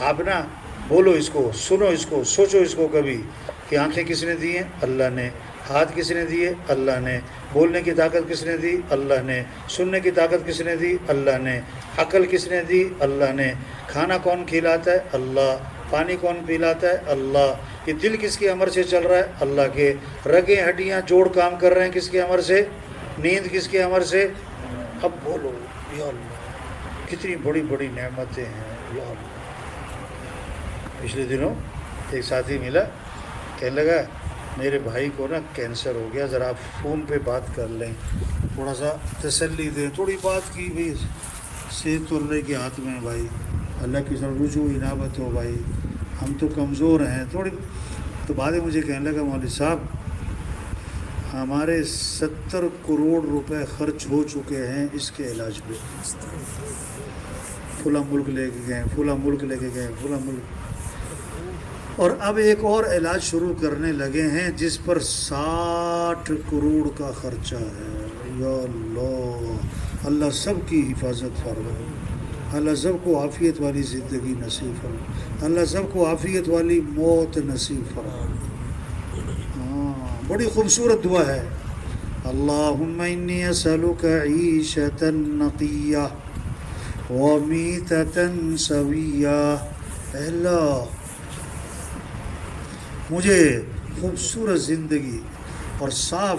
آپ نا بولو اس کو، سنو اس کو، سوچو اس کو کبھی کہ آنکھیں کس نے دی ہیں؟ اللہ نے۔ ہاتھ کس نے دیے؟ اللہ نے۔ بولنے کی طاقت کس نے دی؟ اللہ نے۔ سننے کی طاقت کس نے دی؟ اللہ نے۔ عقل کس نے دی؟ اللہ نے۔ کھانا کون کھلاتا ہے؟ اللہ۔ پانی کون پلاتا ہے؟ اللہ۔ یہ دل کس کے امر سے چل رہا ہے؟ اللہ کے۔ رگیں ہڈیاں جوڑ کام کر رہے ہیں کس کے امر سے؟ نیند کس کے امر سے؟ اب بولو یا اللہ، کتنی بڑی بڑی نعمتیں ہیں یا اللہ۔ پچھلے دنوں ایک ساتھی ملا، کہنے لگا میرے بھائی کو نا کینسر ہو گیا، ذرا آپ فون پہ بات کر لیں، تھوڑا سا تسلی دیں۔ تھوڑی بات کی، بھائی صحت تو اللہ کے ہاتھ میں ہے بھائی، اللہ کی طرف رجوع انابت ہو بھائی، ہم تو کمزور ہیں تھوڑی۔ تو بعد میں مجھے کہنے لگا مولوی صاحب ہمارے 70 کروڑ روپے خرچ ہو چکے ہیں اس کے علاج پہ، فلاں ملک لے کے گئے، فلاں ملک لے کے گئے، فلاں ملک، اور اب ایک اور علاج شروع کرنے لگے ہیں جس پر 60 کروڑ کا خرچہ ہے۔ یا اللہ، اللہ سب کی حفاظت فرمائے، اللہ سب کو عافیت والی زندگی نصیب فرمائے، اللہ سب کو عافیت والی موت نصیب فرمائے۔ ہاں، بڑی خوبصورت دعا ہے، اللہم انی اسألک عیشۃ نقیہ ومیتۃ سویہ۔ اے اللہ مجھے خوبصورت زندگی اور صاف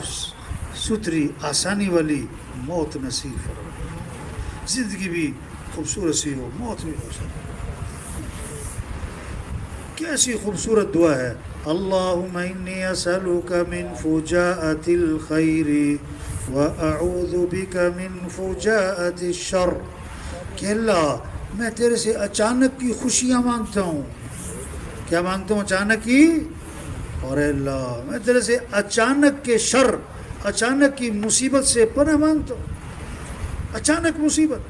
ستھری آسانی والی موت نصیب فرمائے، زندگی بھی خوبصورت سی ہو، موت بھی خوبصورت۔ کیسی خوبصورت دعا ہے، اللہم انی اسألک من فجاءۃ الخیر واعوذ بک من فجاءۃ الشر۔ کہ اللہ میں تیرے سے اچانک کی خوشیاں مانگتا ہوں، کیا مانگتا ہوں؟ اچانک کی، اور اے اللہ میں تیرے سے اچانک کے شر، اچانک کی مصیبت سے پناہ مانگتا ہوں، اچانک مصیبت۔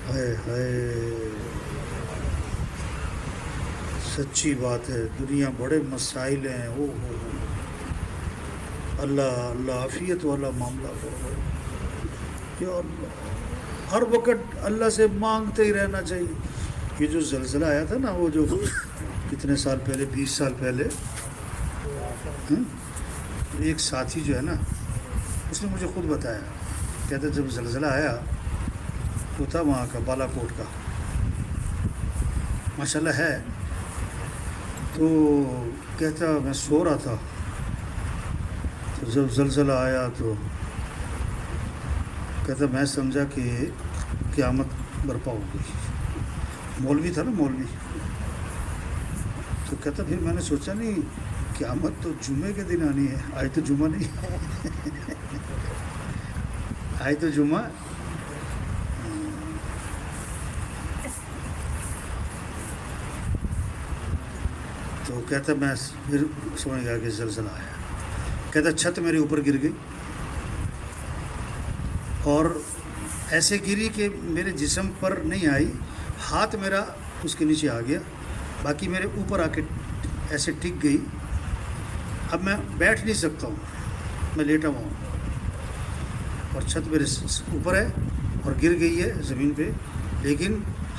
ہائے ہائے، سچی بات ہے، دنیا بڑے مسائل ہیں، او ہو، اللہ اللہ عافیت والا معاملہ کرو یا اللہ۔ ہر وقت اللہ سے مانگتے ہی رہنا چاہیے۔ یہ جو زلزلہ آیا تھا نا، وہ جو کتنے سال پہلے، 20 سال پہلے، ایک ساتھی جو ہے نا اس نے مجھے خود بتایا، کہتا جب زلزلہ آیا تو تھا وہاں کا بالا کوٹ کا، ماشاءاللہ ہے، تو کہتا میں سو رہا تھا تو جب زلزلہ آیا تو کہتا میں سمجھا کہ قیامت برپا ہو گئی۔ مولوی تھا نا، مولوی، تو کہتا پھر میں نے سوچا نہیں قیامت تو جمعے کے دن آنی ہے، آج تو جمعہ نہیں آج تو جمعہ۔ تو کہتا میں پھر سمجھ گیا کہ زلزلہ آیا۔ کہتا چھت میرے اوپر گر گئی، اور ایسے گری کہ میرے جسم پر نہیں آئی، ہاتھ میرا اس کے نیچے آ گیا، باقی میرے اوپر آ کے ایسے ٹک گئی۔ اب میں بیٹھ نہیں سکتا ہوں، میں لیٹا ہوا ہوں، اور چھت میرے اوپر ہے اور گر گئی ہے زمین پہ، لیکن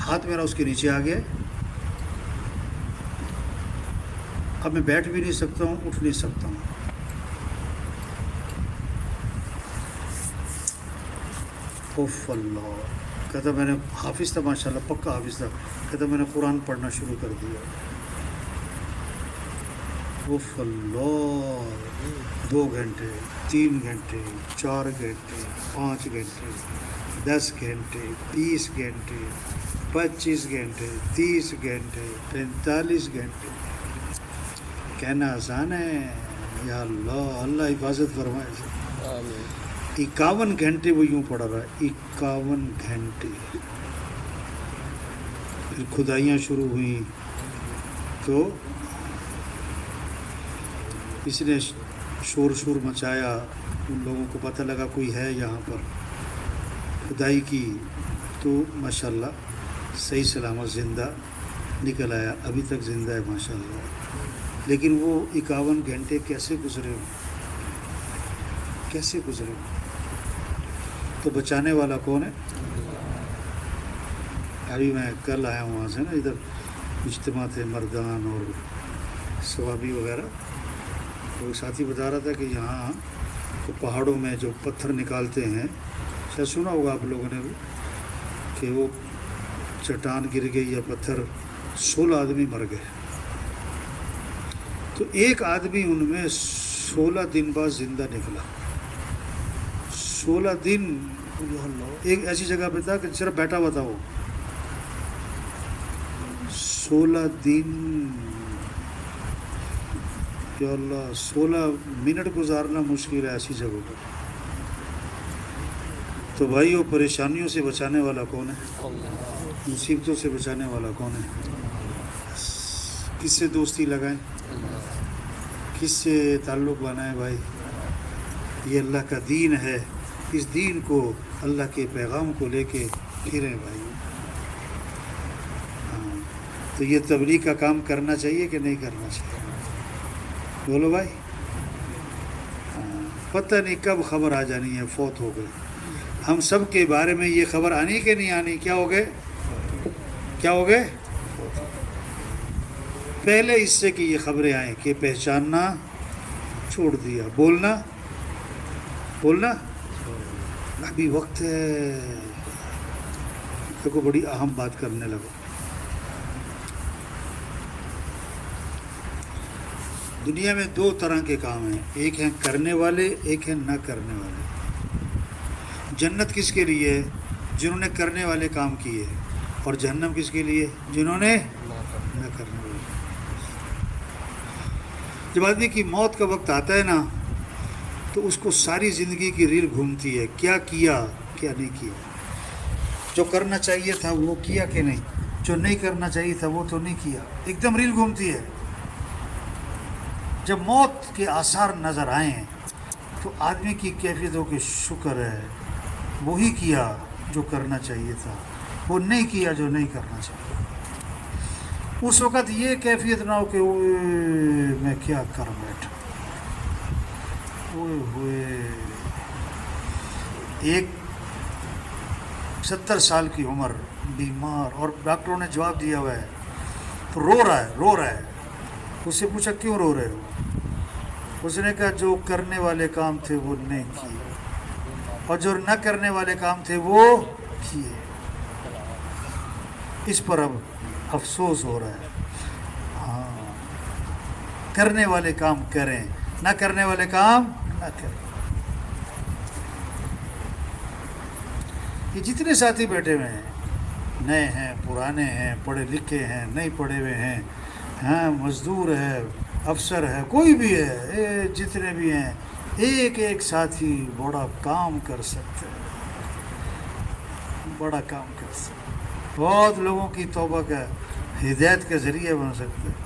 ہاتھ میرا اس کے نیچے آ گیا۔ اب میں بیٹھ بھی نہیں سکتا ہوں، اٹھ نہیں سکتا ہوں. اوف اللہ. کہتا میں نے حافظ تھا، ماشاء اللہ پکا حافظ تھا. کہتا میں نے قرآن پڑھنا شروع کر دیا. اوف اللہ. 2 گھنٹے، 3 گھنٹے، 4 گھنٹے، 5 گھنٹے، 10 گھنٹے، 20 گھنٹے، 25 گھنٹے، 30 گھنٹے، 45 گھنٹے. کہنا آسان ہے. یا اللہ، اللہ حفاظت فرمائے. 51 گھنٹے وہ یوں پڑا رہا. 51 گھنٹے. پھر کھدائیاں شروع ہوئیں تو اس نے شور مچایا. ان لوگوں کو پتہ لگا کوئی ہے یہاں پر. کھدائی کی تو ماشاءاللہ صحیح سلامت زندہ نکل آیا. ابھی تک زندہ ہے ماشاءاللہ. لیکن وہ 51 گھنٹے کیسے گزرے ہوں، کیسے گزرے ہوں. تو بچانے والا کون ہے؟ ابھی میں کل آیا ہوں وہاں سے نا، ادھر اجتماع تھے مردان اور ثوابی وغیرہ. تو ایک ساتھی بتا رہا تھا کہ یہاں پہاڑوں میں جو پتھر نکالتے ہیں، شاید سنا ہوگا آپ لوگوں نے بھی کہ وہ چٹان گر گئی یا پتھر، 16 آدمی مر گئے. تو ایک آدمی ان میں 16 دن بعد زندہ نکلا. 16 دن ایک ایسی جگہ پہ تھا کہ صرف بیٹھا ہوا تھا. وہ 16 دن، یا اللہ، 16 منٹ گزارنا مشکل ہے ایسی جگہوں پر. تو بھائی وہ پریشانیوں سے بچانے والا کون ہے؟ مصیبتوں سے بچانے والا کون ہے؟ کس سے دوستی لگائیں، کس سے تعلق بنائیں بھائی؟ یہ اللہ کا دین ہے. اس دین کو، اللہ کے پیغام کو لے کے پھریں بھائی. تو یہ تبلیغ کا کام کرنا چاہیے کہ نہیں کرنا چاہیے؟ بولو بھائی. پتہ نہیں کب خبر آ جانی ہے فوت ہو گئے. ہم سب کے بارے میں یہ خبر آنی کہ نہیں آنی؟ کیا ہو گئے؟ کیا ہو گئے؟ پہلے اس سے کہ یہ خبریں آئیں کہ پہچاننا چھوڑ دیا، بولنا ابھی وقت ہے. دیکھو بڑی اہم بات کرنے لگا. دنیا میں 2 طرح کے کام ہیں، ایک ہیں کرنے والے، ایک ہیں نہ کرنے والے. جنت کس کے لیے ہے؟ جنہوں نے کرنے والے کام کیے. اور جہنم کس کے لیے؟ جنہوں نے نہ کرنے والے. جب آدمی کی موت کا وقت آتا ہے نا تو اس کو ساری زندگی کی ریل گھومتی ہے، کیا کیا کیا نہیں کیا. جو کرنا چاہیے تھا وہ کیا کہ نہیں، جو نہیں کرنا چاہیے تھا وہ تو نہیں کیا. ایک دم ریل گھومتی ہے. جب موت کے آثار نظر آئیں تو آدمی کی کیفیت ہو کہ شکر ہے وہی کیا جو کرنا چاہیے تھا، وہ نہیں کیا جو نہیں کرنا چاہیے. اس وقت یہ کیفیت نہ ہو کہ میں کیا کر بیٹھا. ہوئے ایک 70 سال کی عمر، بیمار، اور ڈاکٹروں نے جواب دیا ہوا ہے تو رو رہا ہے. اس سے پوچھا کیوں رو رہے ہو؟ اس نے کہا جو کرنے والے کام تھے وہ نہیں کیے اور جو نہ کرنے والے کام تھے وہ کیے. اس پر اب افسوس ہو رہا ہے. ہاں، کرنے والے کام کریں، نہ کرنے والے کام نہ کریں. یہ جتنے ساتھی بیٹھے ہوئے ہیں، نئے ہیں، پرانے ہیں، پڑھے لکھے ہیں، نہیں پڑھے ہوئے ہیں، ہاں، مزدور ہے، افسر ہے، کوئی بھی ہے، جتنے بھی ہیں، ایک ایک ساتھی بڑا کام کر سکتے ہیں. بڑا کام کر سکتے ہیں. بہت لوگوں کی توبہ کا ہدایت کا ذریعہ بن سکتے ہیں.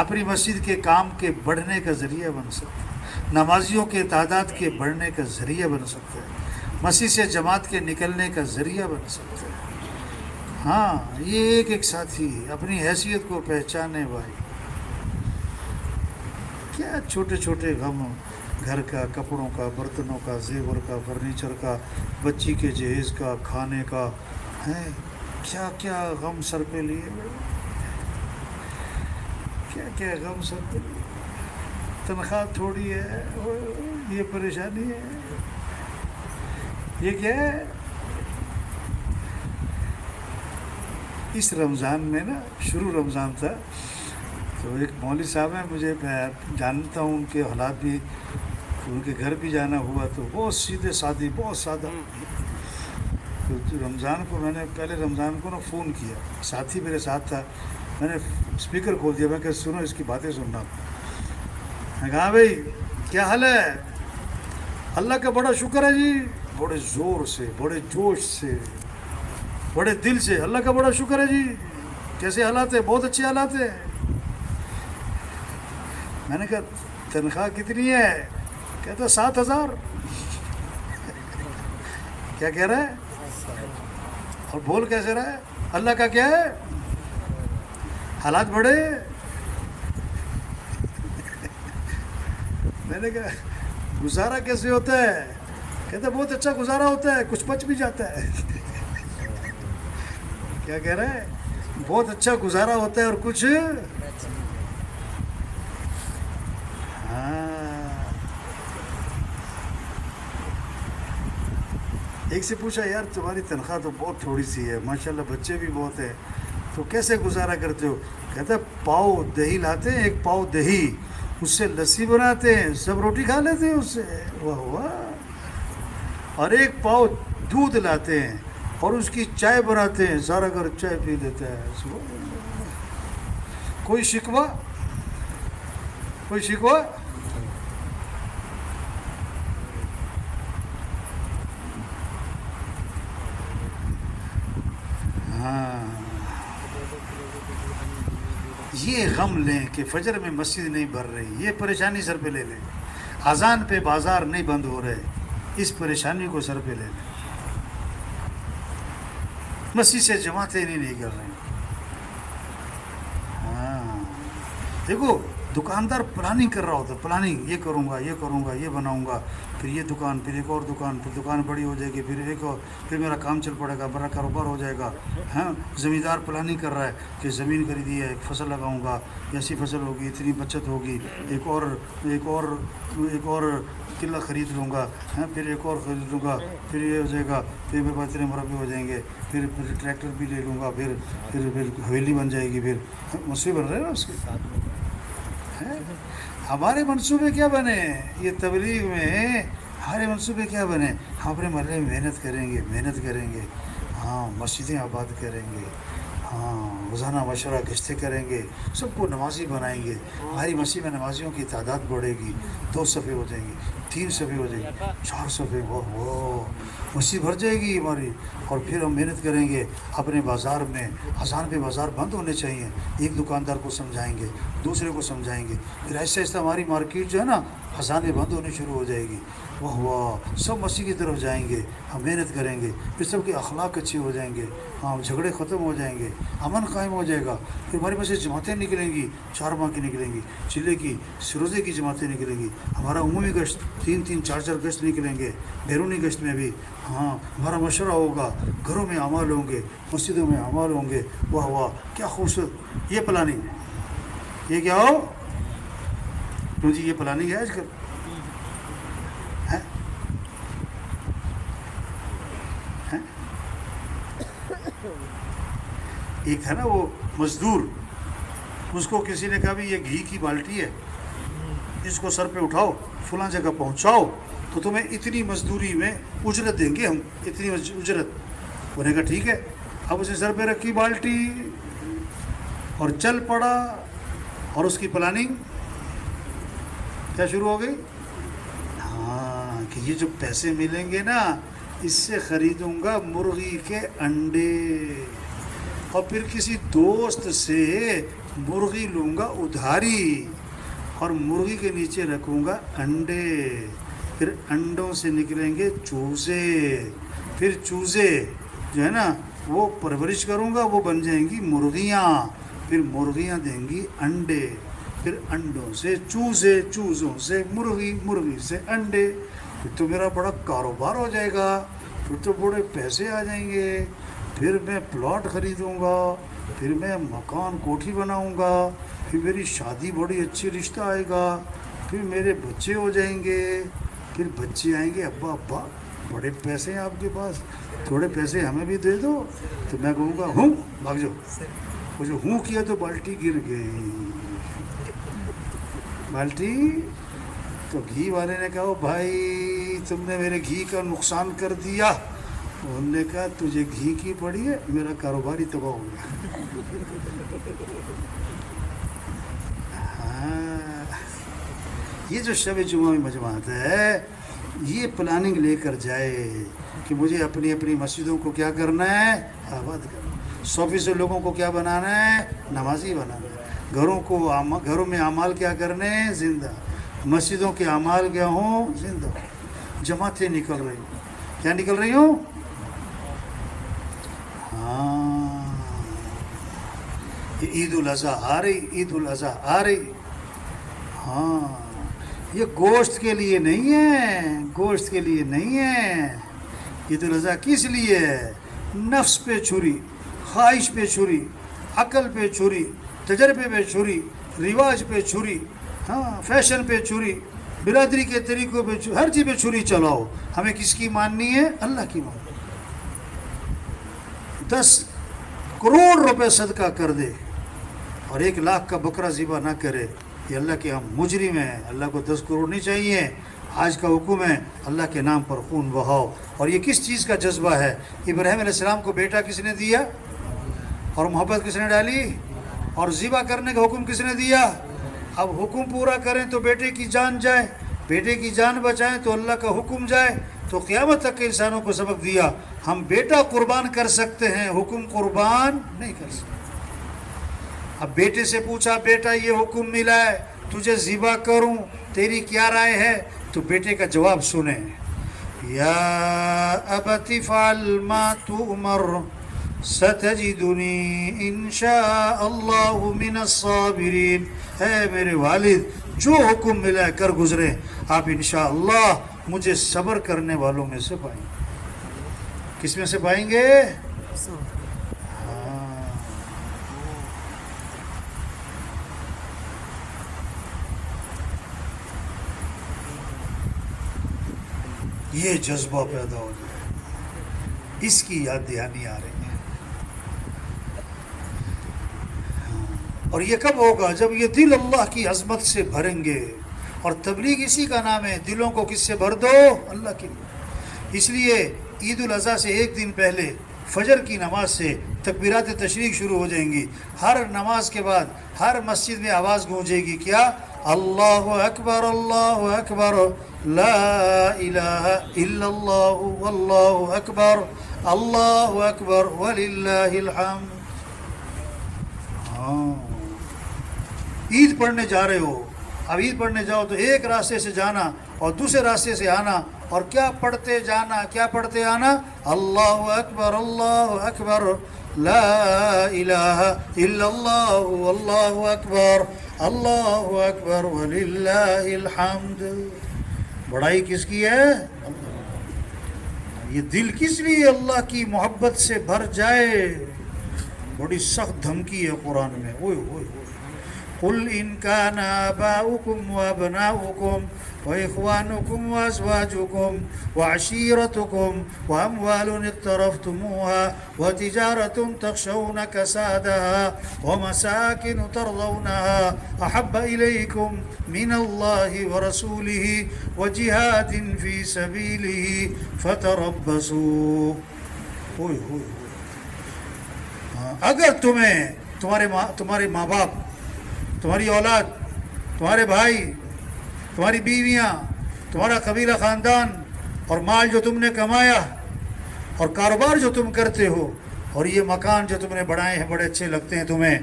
اپنی مسجد کے کام کے بڑھنے کا ذریعہ بن سکتے ہیں. نمازیوں کے تعداد کے بڑھنے کا ذریعہ بن سکتے ہیں. مسجد سے جماعت کے نکلنے کا ذریعہ بن سکتے ہیں. ہاں، یہ ایک ایک ساتھی اپنی حیثیت کو پہچانے بھائی. کیا چھوٹے چھوٹے غم، گھر کا، کپڑوں کا، برتنوں کا، زیور کا، فرنیچر کا، بچی کے جہیز کا، کھانے کا ہے، کیا کیا غم سر پہ لیے. کیا کیا غم سر پہ، تنخواہ تھوڑی ہے، یہ پریشانی ہے، یہ کیا ہے. اس رمضان میں نا، شروع رمضان تھا، تو ایک مولوی صاحب ہیں، مجھے میں جانتا ہوں ان کے حالات بھی، ان کے گھر بھی جانا ہوا، تو بہت سیدھے سادے، بہت سادہ. تو رمضان کو میں نے پہلے رمضان کو نا فون کیا، ساتھی میرے ساتھ تھا، میں نے اسپیکر کھول دیا، میں کہ سنو اس کی باتیں سننا. میں کہا بھائی کیا حال ہے؟ اللہ کا بڑا شکر ہے جی، بڑے زور سے، بڑے جوش سے، بڑے دل سے، اللہ کا بڑا شکر ہے جی. کیسے حالات ہیں؟ بہت اچھے حالات ہیں. میں نے کہا تنخواہ کتنی ہے؟ کہتا 7,000. کیا کہہ رہا ہے؟ اور بول کیسے رہا ہے؟ اللہ کا کیا ہے؟ حالات بڑے. میں نے کہا گزارا کیسے ہوتا ہے؟ کہتا بہت اچھا گزارا ہوتا ہے، کچھ بچ بھی جاتا ہے. کیا کہہ رہا ہے؟ بہت اچھا گزارا ہوتا ہے اور کچھ. ایک سے پوچھا یار تمہاری تنخواہ تو بہت تھوڑی سی ہے، ماشاءاللہ بچے بھی بہت ہیں، تو کیسے گزارا کرتے ہو؟ کہتا پاؤ دہی لاتے ہیں، ایک پاؤ دہی، اس سے لسی بناتے ہیں، سب روٹی کھا لیتے ہیں اس سے. واہ واہ. اور ایک پاؤ دودھ لاتے ہیں اور اس کی چائے بناتے ہیں، سارا گھر چائے پی لیتا ہے. کوئی شکوہ؟ کوئی شکوہ؟ ہاں. یہ غم لیں کہ فجر میں مسجد نہیں بھر رہی، یہ پریشانی سر پہ لے لیں. اذان پہ بازار نہیں بند ہو رہے، اس پریشانی کو سر پہ لے لیں. مسجد سے جماعتیں نہیں کر رہے. ہاں دیکھو دکاندار پلاننگ کر رہا ہوتا ہے، پلاننگ یہ کروں گا، یہ کروں گا، یہ بناؤں گا، پھر یہ دکان، پھر ایک اور دکان، پھر دکان بڑی ہو جائے گی، پھر ایک اور، پھر میرا کام چل پڑے گا، میرا کاروبار ہو جائے گا. ہاں زمیندار پلاننگ کر رہا ہے کہ زمین خریدی ہے، ایک فصل لگاؤں گا، ایسی فصل ہوگی، اتنی بچت ہوگی، ایک اور قلعہ خرید لوں گا، ہاں پھر ایک اور خرید لوں گا، پھر یہ ہو جائے گا، پھر میرے پاس اتنے مربع ہو جائیں گے، پھر ٹریکٹر بھی لے لوں گا، پھر حویلی بن جائے گی، پھر منصوبے بن رہے ہیں نا اس کے. ہمارے منصوبے کیا بنے یہ تبلیغ میں؟ ہمارے منصوبے کیا بنے؟ ہم اپنے محلے میں محنت کریں گے، ہاں مسجدیں آباد کریں گے، ہاں روزانہ مشورہ گشتیں کریں گے، سب کو نمازی بنائیں گے. ہماری مسجد میں نمازیوں کی تعداد بڑھے گی، 2 صفحے ہو جائیں گی، 3 صفحے ہو جائیں گے، 4 صفحے، وہ مسجد بھر جائے گی ہماری. اور پھر ہم محنت کریں گے اپنے بازار میں. اذان پہ بازار بند ہونے چاہیے، ایک دکاندار کو سمجھائیں گے، دوسرے کو سمجھائیں گے، پھر ایسے ایسے ہماری مارکیٹ جو ہے نا اذان میں بند ہونی شروع ہو جائے گی. واہ واہ، سب مسجد کی طرف جائیں گے، ہم محنت کریں گے، پھر سب کے اخلاق اچھے ہو جائیں گے، ہاں جھگڑے ختم ہو جائیں گے، امن قائم ہو جائے گا. پھر ہمارے پاس جماعتیں نکلیں گی، 4 ماہ کی نکلیں گی، چلے کی سروزے کی جماعتیں نکلیں گی. ہمارا عمومی گشت 3 4 گشت نکلیں گے، بیرونی گشت میں بھی. ہاں ہمارا مشورہ ہوگا، گھروں میں اعمال ہوں گے، مسجدوں میں اعمال ہوں گے. واہ واہ کیا خوبصورت یہ پلاننگ. یہ کیا ہو تو جی، یہ پلاننگ ہے آج کل. ایک تھا نا وہ مزدور، اس کو کسی نے کہا بھی یہ گھی کی بالٹی ہے، اس کو سر پہ اٹھاؤ، فلاں جگہ پہنچاؤ تو تمہیں اتنی مزدوری میں اجرت دیں گے ہم، اتنی اجرت. انہوں نے کہا ٹھیک ہے. اب اسے سر پہ رکھی بالٹی اور چل پڑا، اور اس کی پلاننگ کیا شروع ہو گئی؟ ہاں کہ یہ جو پیسے ملیں گے نا، اس سے خریدوں گا مرغی کے انڈے، اور پھر کسی دوست سے مرغی لوں گا ادھاری، اور مرغی کے نیچے رکھوں گا انڈے، پھر انڈوں سے نکلیں گے چوزے، پھر چوزے جو ہے نا وہ پرورش کروں گا، وہ بن جائیں گی مرغیاں، پھر مرغیاں دیں گی انڈے، پھر انڈوں سے چوزے، چوزوں سے مرغی، مرغی سے انڈے. پھر تو میرا بڑا کاروبار ہو جائے گا، پھر تو بڑے پیسے آ جائیں گے، پھر میں پلاٹ خریدوں گا، پھر میں مکان کوٹھی بناؤں گا، پھر میری شادی بڑی اچھی رشتہ آئے گا، پھر میرے بچے ہو جائیں گے، پھر بچے آئیں گے، ابا ابا بڑے پیسے ہیں آپ کے پاس، تھوڑے پیسے ہمیں بھی دے دو، تو میں کہوں گا ہوں بھاگ جاؤ، وہ جو ہوں کیا تو بالٹی گر گئی، بالٹی تو گھی والے نے کہا او بھائی تم نے میرے گھی کا نقصان کر دیا، انہوں نے کہا تجھے گھی کی پڑی ہے، میرا کاروبار ہی تباہ ہو گیا۔ ہاں یہ جو شب جمعہ میں مجموعات ہے یہ پلاننگ لے کر جائے کہ مجھے اپنی اپنی مسجدوں کو کیا کرنا ہے، آباد کرنا، 100% لوگوں کو کیا بنانا ہے، نمازی بنانا ہے، گھروں میں اعمال کیا کرنے ہیں، زندہ، مسجدوں کے اعمال کیا ہوں، زندہ، جماعتیں نکل رہی ہوں، کیا نکل رہی ہوں، ہاں یہ عید الاضحیٰ آ رہی، عید الاضحیٰ آ رہی، ہاں یہ گوشت کے لیے نہیں ہے، گوشت کے لیے نہیں ہے، عید الاضحیٰ کس لیے ہے، نفس پہ چھری، خواہش پہ چھری، عقل پہ چھری، تجربے پہ چھری، رواج پہ چھری، ہاں فیشن پہ چھری، برادری کے طریقوں پہ چھری، ہر چیز پہ چھری چلاؤ، ہمیں کس کی ماننی ہے، اللہ کی ماننی، 10 کروڑ روپے صدقہ کر دے اور 1 لاکھ کا بکرا ذبح نہ کرے، یہ اللہ کے ہم مجرم ہیں، اللہ کو 10 کروڑ نہیں چاہیے، آج کا حکم ہے اللہ کے نام پر خون بہاؤ، اور یہ کس چیز کا جذبہ ہے، ابراہیم علیہ السلام کو بیٹا کس نے دیا اور محبت کس نے ڈالی اور ذبح کرنے کا حکم کس نے دیا، اب حکم پورا کریں تو بیٹے کی جان جائے، بیٹے کی جان بچائیں تو اللہ کا حکم جائے، تو قیامت تک کے انسانوں کو سبق دیا، ہم بیٹا قربان کر سکتے ہیں، حکم قربان نہیں کر سکتے۔ اب بیٹے سے پوچھا بیٹا یہ حکم ملا ہے تجھے ذبح کروں، تیری کیا رائے ہے، تو بیٹے کا جواب سنیں، یا ابت فعل ما تؤمر ستجدنی انشاء اللہ من الصابرین، اے میرے والد جو حکم ملا ہے کر گزرے، آپ انشاءاللہ مجھے صبر کرنے والوں میں سے پائیں گے، کس میں سے پائیں گے، یہ جذبہ پیدا ہو جائے، اس کی یاد دہانی آ رہی ہے، اور یہ کب ہوگا، جب یہ دل اللہ کی عظمت سے بھریں گے، اور تبلیغ اسی کا نام ہے، دلوں کو کس سے بھر دو، اللہ کے لیے، اس لیے عید الاضحیٰ سے 1 دن پہلے فجر کی نماز سے تکبیرات تشریق شروع ہو جائیں گی، ہر نماز کے بعد ہر مسجد میں آواز گونجے گی، کیا، اللہ اکبر لا الہ الا اللہ واللہ اکبر اللہ اکبر وللہ الحمد۔ ہاں عید پڑھنے جا رہے ہو، اب عید پڑھنے جاؤ تو ایک راستے سے جانا اور دوسرے راستے سے آنا، اور کیا پڑھتے جانا، کیا پڑھتے آنا، اللہ اکبر لا الہ الا اللہ واللہ اکبر وللہ الحمد۔ بڑائی کس کی ہے، یہ دل کس لیے اللہ کی محبت سے بھر جائے، بڑی سخت دھمکی ہے قرآن میں، اوئے اوئے اوئے، قل ان كان آباؤكم وابناؤكم واخوانكم وازواجكم وعشيرتكم واموال اقترفتموها وتجارة تخشون كسادها ومساكن ترضونها احب اليكم من الله ورسوله وجهاد في سبيله فتربصوا۔ اگر تمہارے ماں باپ، تمہاری اولاد، تمہارے بھائی، تمہاری بیویاں، تمہارا قبیلہ خاندان، اور مال جو تم نے کمایا، اور کاروبار جو تم کرتے ہو، اور یہ مکان جو تم نے بڑھائے ہیں بڑے اچھے لگتے ہیں تمہیں،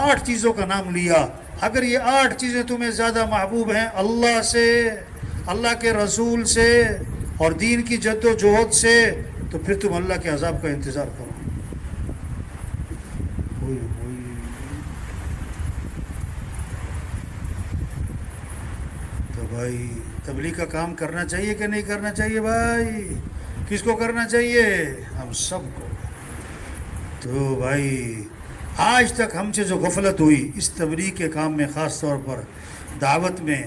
8 چیزوں کا نام لیا، اگر یہ 8 چیزیں تمہیں زیادہ محبوب ہیں اللہ سے، اللہ کے رسول سے اور دین کی جد و جہد سے، تو پھر تم اللہ کے عذاب کا انتظار کرو۔ تو بھائی تبلیغ کا کام کرنا چاہیے کہ نہیں کرنا چاہیے بھائی، کس کو کرنا چاہیے، ہم سب کو۔ تو بھائی آج تک ہم سے جو غفلت ہوئی اس تبلیغ کے کام میں، خاص طور پر دعوت میں،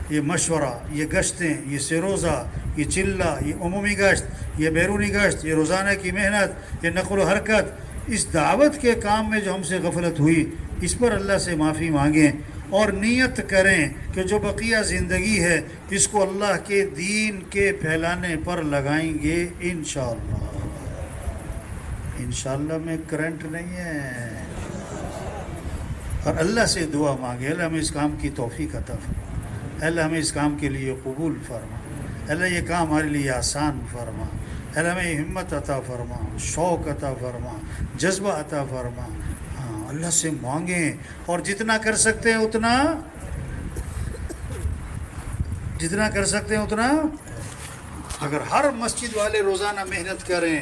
یہ مشورہ، یہ گشتیں، یہ سروزہ، یہ چلہ، یہ عمومی گشت، یہ بیرونی گشت، یہ روزانہ کی محنت، یہ نقل و حرکت، اس دعوت کے کام میں جو ہم سے غفلت ہوئی اس پر اللہ سے معافی مانگیں اور نیت کریں کہ جو بقیہ زندگی ہے اس کو اللہ کے دین کے پھیلانے پر لگائیں گے انشاءاللہ۔ انشاءاللہ میں کرنٹ نہیں ہے، اور اللہ سے دعا مانگے اللہ ہمیں اس کام کی توفیق عطا فرما، اللہ ہمیں اس کام کے لیے قبول فرما، اللہ یہ کام ہمارے لیے آسان فرما، اللہ ہمیں ہمت عطا فرما، شوق عطا فرما، جذبہ عطا فرما۔ ہاں اللہ سے مانگیں، اور جتنا کر سکتے ہیں اتنا، جتنا کر سکتے ہیں اتنا۔ اگر ہر مسجد والے روزانہ محنت کریں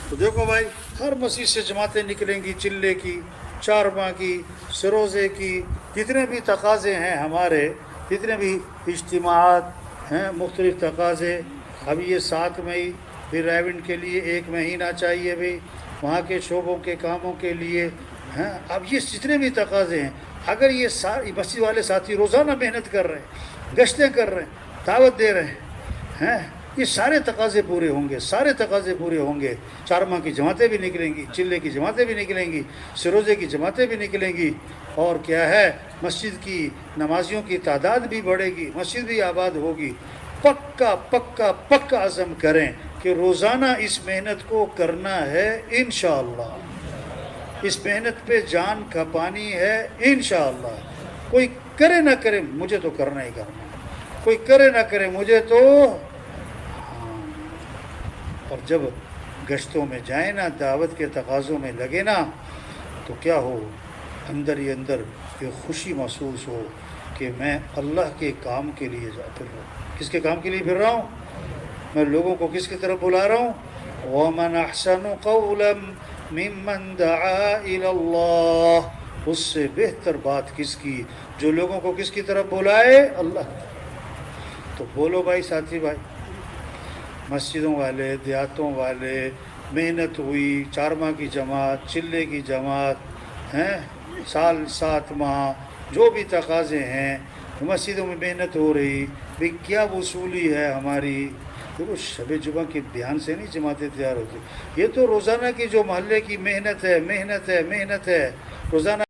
تو دیکھو بھائی، ہر مسجد سے جماعتیں نکلیں گی، چلے کی، چارماہ کی، سروزے کی، جتنے بھی تقاضے ہیں ہمارے، جتنے بھی اجتماعات ہیں، مختلف تقاضے۔ اب یہ 7 مئی پھر ریونڈ کے لیے 1 مہینہ چاہیے بھی، وہاں کے شعبوں کے کاموں کے لیے ہیں۔ اب یہ جتنے بھی تقاضے ہیں، اگر یہ مسجد والے ساتھی روزانہ محنت کر رہے ہیں، گشتیں کر رہے ہیں، دعوت دے رہے ہیں، یہ سارے تقاضے پورے ہوں گے، سارے تقاضے پورے ہوں گے۔ چارماہ کی جماعتیں بھی نکلیں گی، چلے کی جماعتیں بھی نکلیں گی، سروزے کی جماعتیں بھی نکلیں گی، اور کیا ہے، مسجد کی نمازیوں کی تعداد بھی بڑھے گی، مسجد بھی آباد ہوگی۔ پکا پکا پکا عزم کریں کہ روزانہ اس محنت کو کرنا ہے انشاءاللہ، اس محنت پہ جان کھپانی ہے انشاءاللہ۔ کوئی کرے نہ کرے، مجھے تو کرنا ہی کرنا، کوئی کرے نہ کرے، مجھے تو۔ اور جب گشتوں میں جائیں نا، دعوت کے تقاضوں میں لگے نا، تو کیا ہو، اندر ہی اندر یہ خوشی محسوس ہو کہ میں اللہ کے کام کے لیے پھر رہا ہوں۔ کس کے کام کے لیے پھر رہا ہوں؟ میں لوگوں کو کس کی طرف بلا رہا ہوں؟ وَمَنْ أَحْسَنُ قَوْلًا مِّمَّنْ دَعَا إِلَى اللَّهِ، اس سے بہتر بات کس کی، جو لوگوں کو کس کی طرف بلائے؟ اللہ۔ تو بولو بھائی، ساتھی بھائی، مسجدوں والے، دیہاتوں والے، محنت ہوئی، چارماہ کی جماعت، چلے کی جماعت ہیں، سال 7 ماہ جو بھی تقاضے ہیں، مسجدوں میں محنت ہو رہی، بھی کیا وصولی ہے ہماری؟ دیکھو، شب جمعہ کے بیان سے نہیں جماعتیں تیار ہوتی، یہ تو روزانہ کی جو محلے کی محنت ہے، محنت ہے، محنت ہے، روزانہ